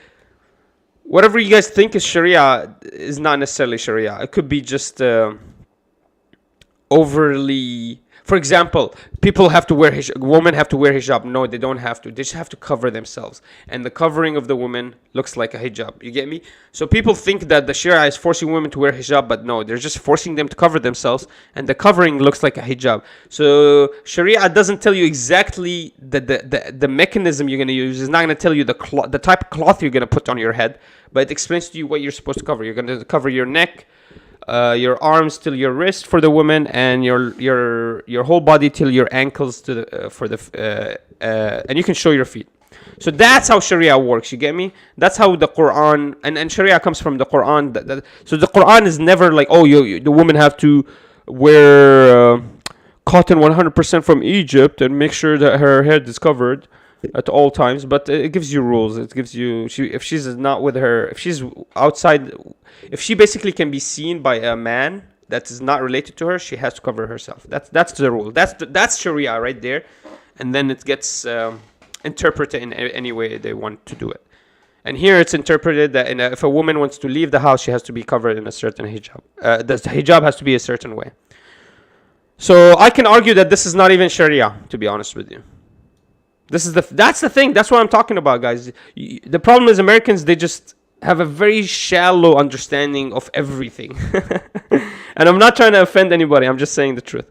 S1: whatever you guys think is Sharia is not necessarily Sharia. It could be just overly. For example, women have to wear hijab. No, they don't have to. They just have to cover themselves. And the covering of the woman looks like a hijab. You get me? So people think that the Sharia is forcing women to wear hijab, but no, they're just forcing them to cover themselves. And the covering looks like a hijab. So Sharia doesn't tell you exactly the mechanism you're going to use. It's not going to tell you the type of cloth you're going to put on your head, but it explains to you what you're supposed to cover. You're going to cover your neck, your arms till your wrist for the woman, and your whole body till your ankles to the and you can show your feet. So that's how Sharia works. You get me? That's how the Quran and Sharia comes from the Quran. So the Quran is never like, oh, the women have to wear cotton 100% from Egypt and make sure that her head is covered at all times. But it gives you rules. It gives you if she's not with her, if she's outside, if she basically can be seen by a man that is not related to her, she has to cover herself. That's the rule. That's Sharia right there, and then it gets interpreted in any way they want to do it. And here it's interpreted that if a woman wants to leave the house, she has to be covered in a certain hijab. The hijab has to be a certain way. So I can argue that this is not even Sharia, to be honest with you. That's the thing. That's what I'm talking about, guys. The problem is Americans, they just have a very shallow understanding of everything. And I'm not trying to offend anybody. I'm just saying the truth.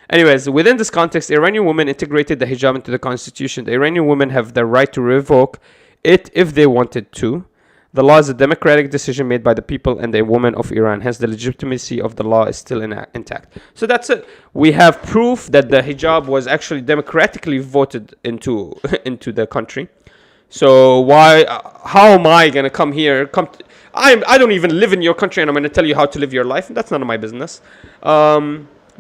S1: Anyways, within this context, Iranian women integrated the hijab into the constitution. The Iranian women have the right to revoke it if they wanted to. The law is a democratic decision made by the people and the women of Iran. Hence, the legitimacy of the law is still intact. So that's it. We have proof that the hijab was actually democratically voted into the country. So how am I gonna come here? I don't even live in your country, and I'm gonna tell you how to live your life. That's none of my business.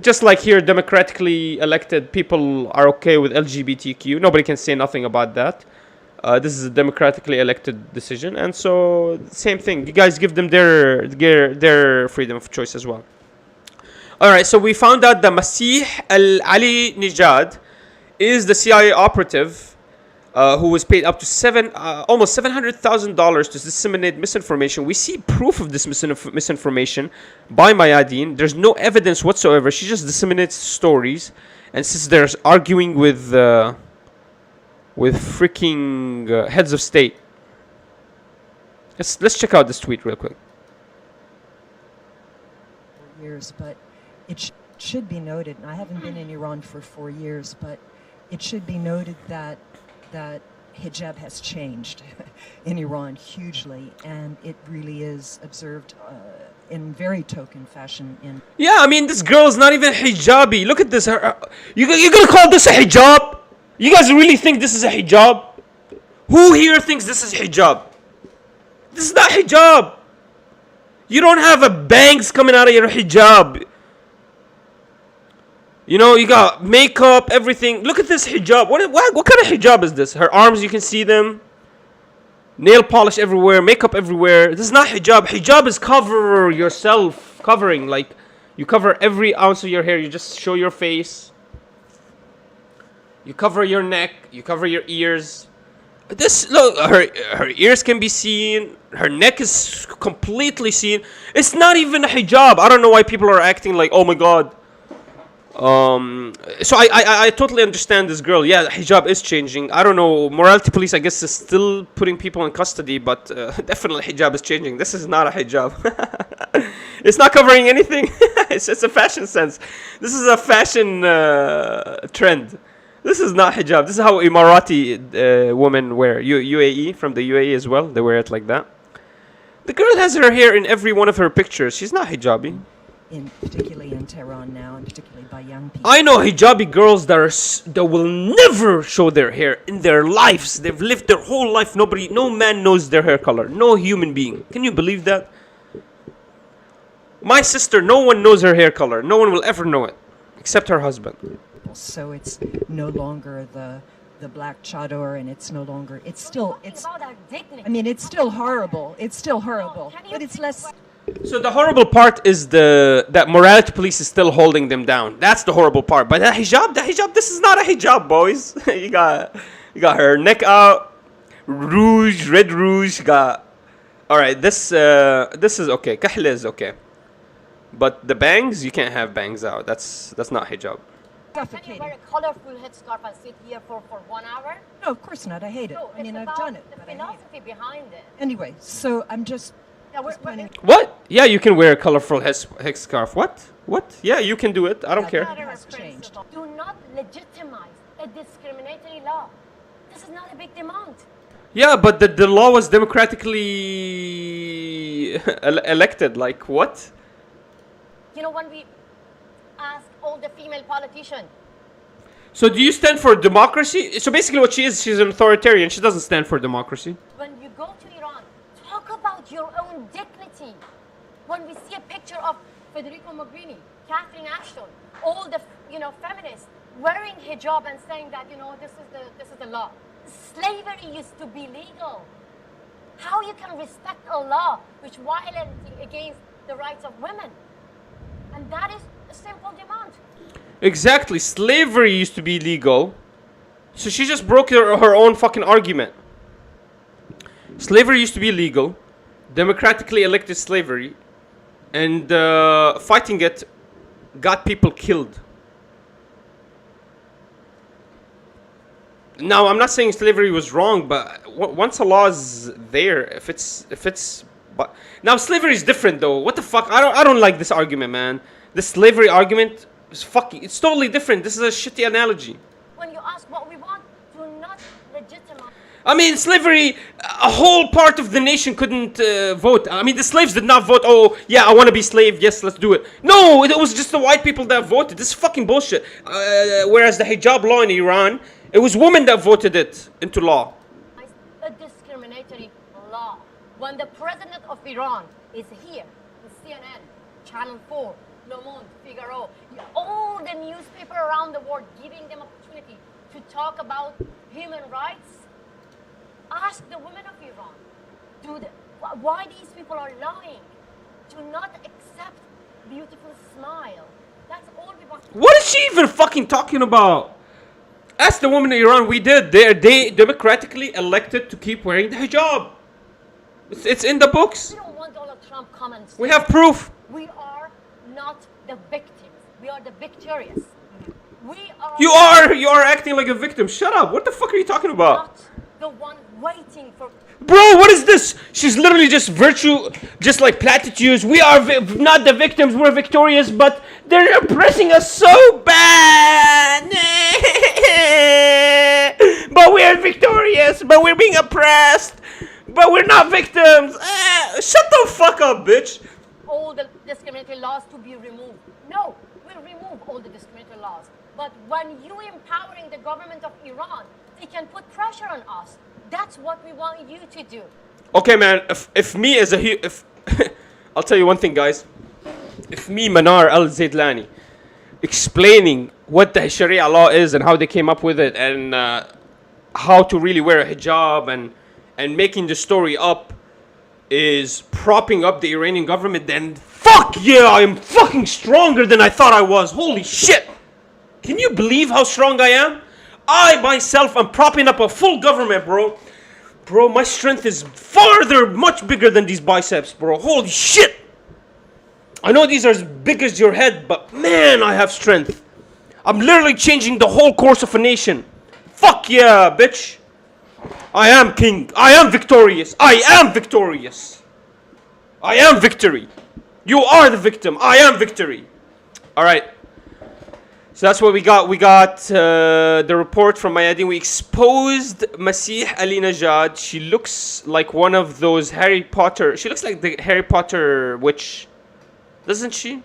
S1: Just like here, democratically elected people are okay with LGBTQ. Nobody can say nothing about that. This is a democratically elected decision, and so same thing. You guys give them their freedom of choice as well. All right, so we found out that Masih al-Ali Nijad is the CIA operative who was paid up to almost $700,000 to disseminate misinformation. We see proof of this misinformation by Mayadeen. There's no evidence whatsoever. She just disseminates stories, and since they're arguing with freaking heads of state. Let's check out this tweet real quick.
S8: Years, but it should be noted, and I haven't been in Iran for 4 years, but it should be noted that hijab has changed in Iran hugely, and it really is observed in very token fashion.
S1: Yeah, I mean, this girl is not even hijabi. Look at this. You're gonna call this a hijab? You guys really think this is a hijab? Who here thinks this is hijab? This is not hijab. You don't have a bangs coming out of your hijab. You know, you got makeup, everything. Look at this hijab. What kind of hijab is this? Her arms, you can see them. Nail polish everywhere, makeup everywhere. This is not hijab. Hijab is cover yourself. Covering, like, you cover every ounce of your hair. You just show your face. You cover your neck, you cover your ears. Look, her ears can be seen. Her neck is completely seen. It's not even a hijab. I don't know why people are acting like, oh my god. So I totally understand this girl. Yeah, hijab is changing. I don't know. Morality police, I guess, is still putting people in custody, but definitely hijab is changing. This is not a hijab. It's not covering anything. It's just a fashion sense. This is a fashion trend. This is not hijab. This is how Emirati women wear. UAE, from the UAE as well. They wear it like that. The girl has her hair in every one of her pictures. She's not hijabi.
S8: Particularly in Tehran now, and particularly by young people.
S1: I know hijabi girls that will never show their hair in their lives. They've lived their whole life. No man knows their hair color. No human being. Can you believe that? My sister, no one knows her hair color. No one will ever know it, except her husband.
S8: So it's no longer the black chador, and it's no longer. It's still. I mean, it's still horrible. It's still horrible, but it's less.
S1: So the horrible part is that morality police is still holding them down. That's the horrible part. But that hijab, this is not a hijab, boys. you got her neck out, rouge, red rouge. All right. This is okay. Kahle is okay. But the bangs, you can't have bangs out. That's not hijab.
S2: Can you
S8: suffocating.
S2: wear a colorful headscarf and sit here for 1 hour?
S8: No, of course not. I hate it.
S2: No,
S8: I mean,
S2: it's
S8: I've
S2: about
S8: done it,
S2: the
S8: but I hate it.
S2: philosophy behind it.
S8: Anyway, so I'm just
S2: Yeah,
S8: pointing
S1: What? Yeah, you can wear a colorful headscarf. What? What? Yeah, you can do it. I don't care.
S2: matter
S8: has
S2: of
S8: changed.
S2: principle. Do not legitimize a discriminatory law. This is not a big demand.
S1: Yeah, but the law was democratically elected. Like what?
S2: You know, when we ask all the female politicians,
S1: So do you stand for democracy? So basically, what she is, she's an authoritarian. She doesn't stand for democracy.
S2: when you go to Iran, talk about your own dignity. When we see a picture of Federico Mogherini, Catherine Ashton, all the feminists wearing hijab and saying that this is the law. Slavery used to be legal. How you can respect a law which violating against the rights of women? And that is a simple demand.
S1: Exactly. Slavery used to be legal. So she just broke her own fucking argument. Slavery used to be legal. Democratically elected slavery. And fighting it got people killed. Now, I'm not saying slavery was wrong, but once a law is there, if it's, but now slavery is different though. What the fuck? I don't like this argument, man. The slavery argument is fucking. It's totally different. This is a shitty analogy.
S2: When you ask what we want, do not legitimize.
S1: I mean, slavery. A whole part of the nation couldn't vote. I mean, the slaves did not vote. Oh, yeah, I want to be slave. Yes, let's do it. No, it was just the white people that voted. This is fucking bullshit. Whereas the hijab law in Iran, it was women that voted it into law.
S2: A discriminatory law. When the president of Iran is here, in CNN, Channel 4, Le Monde, Figaro, all the newspaper around the world giving them opportunity to talk about human rights, ask the women of Iran, why these people are lying. Do not accept beautiful smile. That's all we want.
S1: What is she even fucking talking about? Ask the women in Iran. We did. They democratically elected to keep wearing the hijab. It's in the books.
S2: We don't want Donald Trump comments.
S1: We have proof.
S2: We are not the victims. We are the victorious. We are
S1: You are acting like a victim. Shut up. What the fuck are you talking about?
S2: not the one waiting for.
S1: Bro, what is this? She's literally just just like platitudes. We are not the victims, we're victorious, but they're oppressing us so bad. But we're victorious, but we're being oppressed, but we're not victims. Shut the fuck up, bitch.
S2: All the discriminatory laws to be removed. No, we'll remove all the discriminatory laws. But when you empowering the government of Iran, they can put pressure on us. That's what we want you to do.
S1: Okay, man, if me as if I'll tell you one thing, guys. If me, Manar Al-Zaidlani, explaining what the Sharia law is and how they came up with it and how to really wear a hijab and making the story up is propping up the Iranian government, then fuck yeah, I am fucking stronger than I thought I was. Holy shit. Can you believe how strong I am? I myself am propping up a full government, bro. Bro, my strength is much bigger than these biceps, bro. Holy shit. I know these are as big as your head, but man, I have strength. I'm literally changing the whole course of a nation. Fuck yeah, bitch. I am king. I am victorious. I am victorious. I am victory. You are the victim. I am victory. All right. So that's what we got. We got the report from Mayadeen. We exposed Masih Ali Najad. She looks like one of those Harry Potter. She looks like the Harry Potter witch. Doesn't she?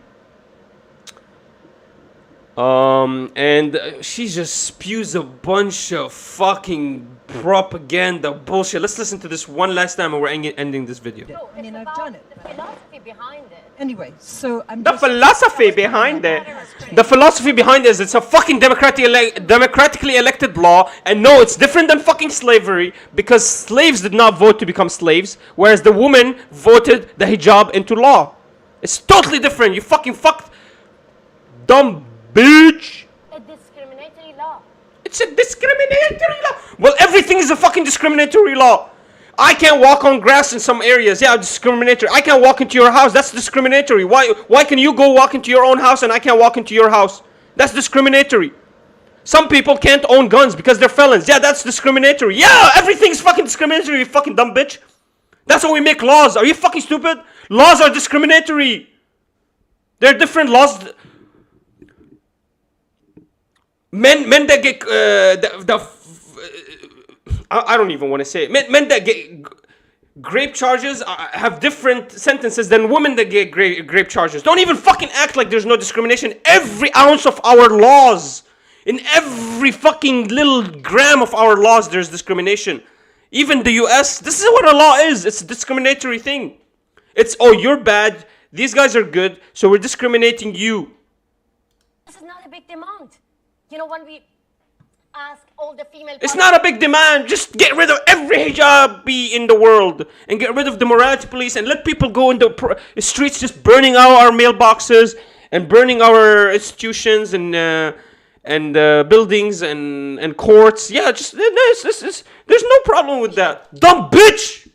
S1: And she just spews a bunch of fucking propaganda bullshit. Let's listen to this one last time and we're ending this video.
S2: No,
S8: I mean,
S2: it's
S8: I've done it.
S2: The philosophy behind it.
S8: Anyway, so I'm
S1: The
S8: just
S1: philosophy behind it. The philosophy behind it is it's a fucking democratically elected law, and no, it's different than fucking slavery because slaves did not vote to become slaves, whereas the woman voted the hijab into law. It's totally different. You fucking fucked, dumb bitch.
S2: A discriminatory law.
S1: It's a discriminatory law. Well, everything is a fucking discriminatory law. I can't walk on grass in some areas. Yeah, discriminatory. I can't walk into your house. That's discriminatory. Why can you go walk into your own house and I can't walk into your house? That's discriminatory. Some people can't own guns because they're felons. Yeah, that's discriminatory. Yeah, everything's fucking discriminatory, you fucking dumb bitch. That's why we make laws. Are you fucking stupid? Laws are discriminatory. There are different laws. Men that get I don't even want to say it. Men that get grape charges have different sentences than women that get grape charges. Don't even fucking act like there's no discrimination. Every ounce of our laws, in every fucking little gram of our laws, there's discrimination. Even the US, this is what a law is. It's a discriminatory thing. It's, oh, you're bad, these guys are good, so we're discriminating you.
S2: This is not a big demand. You know, when we ask all the female...
S1: It's not a big demand. Just get rid of every hijabi in the world and get rid of the morality police and let people go in the streets just burning out our mailboxes and burning our institutions and buildings and courts. Yeah, just there's no problem with that. Dumb bitch!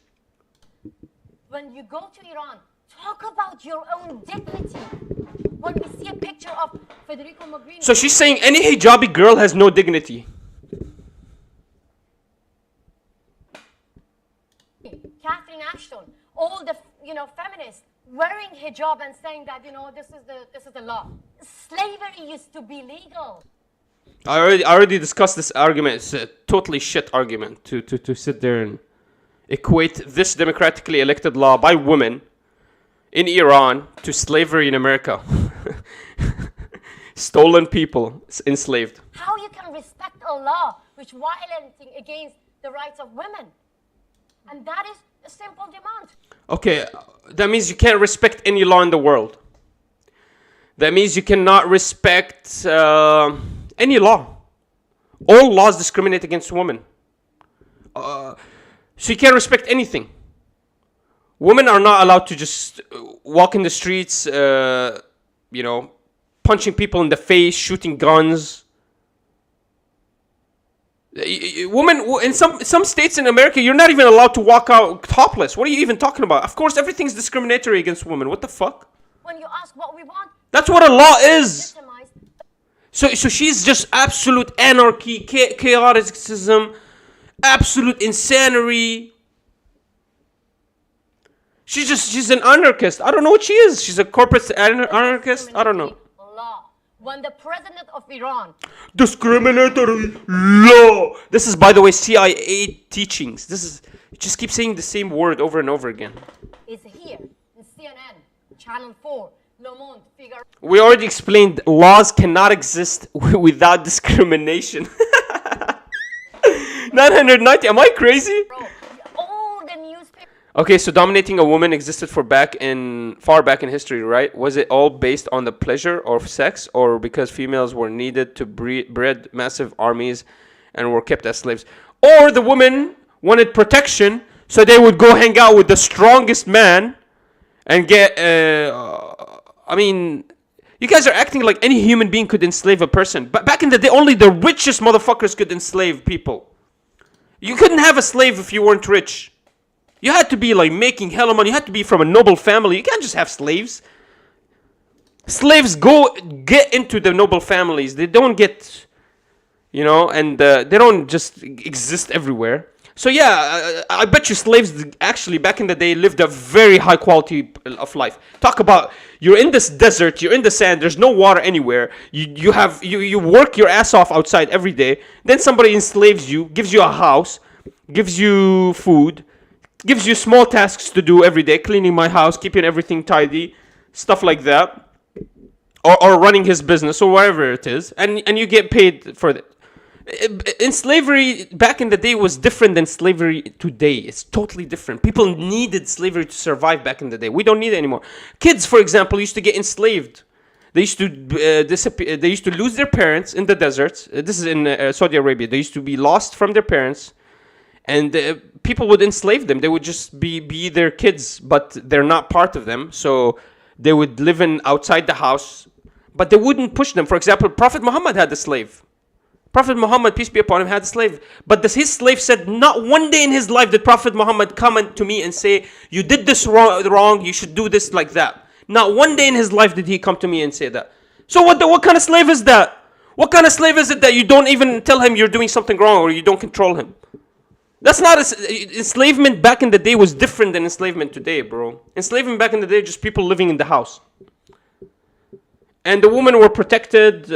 S2: When you go to Iran, talk about your own dignity. When we see a picture of Federico Mogherini...
S1: So she's saying any hijabi girl has no dignity.
S2: Catherine Ashton, all the feminists wearing hijab and saying that this is the law. Slavery used to be legal.
S1: I already discussed this argument. It's a totally shit argument to sit there and equate this democratically elected law by women in Iran to slavery in America. Stolen people, enslaved.
S2: How you can respect a law which violating against the rights of women? And that is a simple demand.
S1: Okay, that means you can't respect any law in the world. That means you cannot respect any law. All laws discriminate against women. So you can't respect anything. Women are not allowed to just walk in the streets, punching people in the face, shooting guns. Women in some states in America, you're not even allowed to walk out topless. What are you even talking about? Of course, everything's discriminatory against women. What the fuck?
S2: When you ask what we want,
S1: that's what a law is. So she's just absolute anarchy, chaoticism, absolute insanity. She's an anarchist. I don't know what she is. She's a corporate anarchist. I don't know.
S2: Law. When the president of Iran...
S1: Discriminatory law. This is, by the way, CIA teachings. You just keep saying the same word over and over again.
S2: Is here in CNN, Channel 4, Le Monde, Figaro...
S1: We already explained laws cannot exist without discrimination. 990, am I crazy?
S2: All the newspapers...
S1: Okay, so dominating a woman existed far back in history, right? Was it all based on the pleasure of sex, or because females were needed to breed massive armies and were kept as slaves? Or the women wanted protection, so they would go hang out with the strongest man and get... you guys are acting like any human being could enslave a person. But back in the day, only the richest motherfuckers could enslave people. You couldn't have a slave if you weren't rich. You had to be like making hella money. You had to be from a noble family. You can't just have slaves. Slaves get into the noble families. They don't get, and they don't just exist everywhere. So yeah, I bet you slaves actually back in the day lived a very high quality of life. Talk about, you're in this desert, you're in the sand, there's no water anywhere. You work your ass off outside every day. Then somebody enslaves you, gives you a house, gives you food, gives you small tasks to do every day, cleaning my house, keeping everything tidy, stuff like that, or running his business or whatever it is, and you get paid for that. In slavery back in the day was different than slavery today. It's totally different. People needed slavery to survive back in the day. We don't need it anymore. Kids, for example, used to get enslaved. They used to disappear. They used to lose their parents in the deserts. This is in Saudi Arabia. They used to be lost from their parents, and people would enslave them. They would just be their kids, but they're not part of them. So they would live outside the house, but they wouldn't push them. For example, Prophet Muhammad had a slave. Prophet Muhammad, peace be upon him, had a slave. But his slave said, not one day in his life did Prophet Muhammad come to me and say, you did this wrong, you should do this like that. Not one day in his life did he come to me and say that. So what kind of slave is that? What kind of slave is it that you don't even tell him you're doing something wrong or you don't control him? That's not enslavement back in the day was different than enslavement today, bro. Enslavement back in the day, just people living in the house. And the women were protected.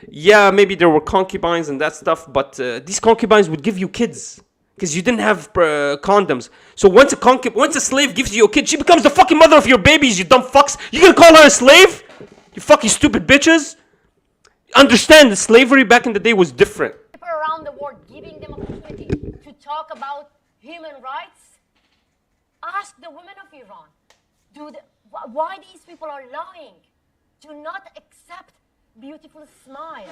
S1: Yeah, maybe there were concubines and that stuff, but these concubines would give you kids because you didn't have condoms. So once a slave gives you a kid, she becomes the fucking mother of your babies, you dumb fucks. You gonna call her a slave? You fucking stupid bitches. Understand that slavery back in the day was different.
S2: People around the world giving them opportunity to talk about human rights. Ask the women of Iran, why these people are lying? Do not accept beautiful smile.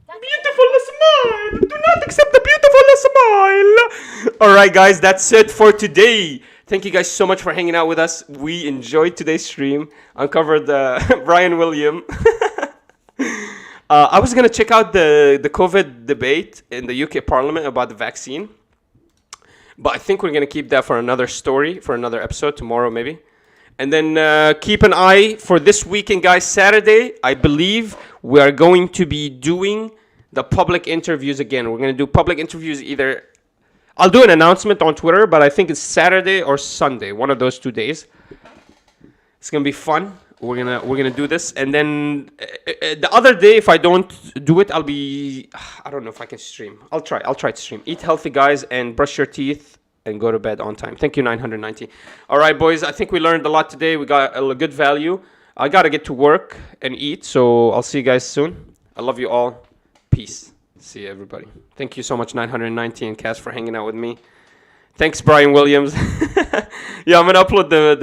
S1: Beautiful smile. Do not accept the beautiful smile. All right, guys, that's it for today. Thank you guys so much for hanging out with us. We enjoyed today's stream. Uncovered Brian William. I was going to check out the COVID debate in the UK Parliament about the vaccine. But I think we're going to keep that for another story, for another episode, tomorrow maybe. And then keep an eye for this weekend, guys. Saturday, I believe we are going to be doing the public interviews again. We're going to do public interviews either... I'll do an announcement on Twitter, but I think it's Saturday or Sunday, one of those 2 days. It's going to be fun. We're gonna do this. And then the other day, if I don't do it, I'll be... I don't know if I can stream. I'll try to stream. Eat healthy, guys, and brush your teeth. And go to bed on time. Thank you, 990. All right, boys. I think we learned a lot today. We got a good value. I got to get to work and eat. So I'll see you guys soon. I love you all. Peace. See you, everybody. Thank you so much, 990 and Cass, for hanging out with me. Thanks, Brian Williams. Yeah, I'm going to upload the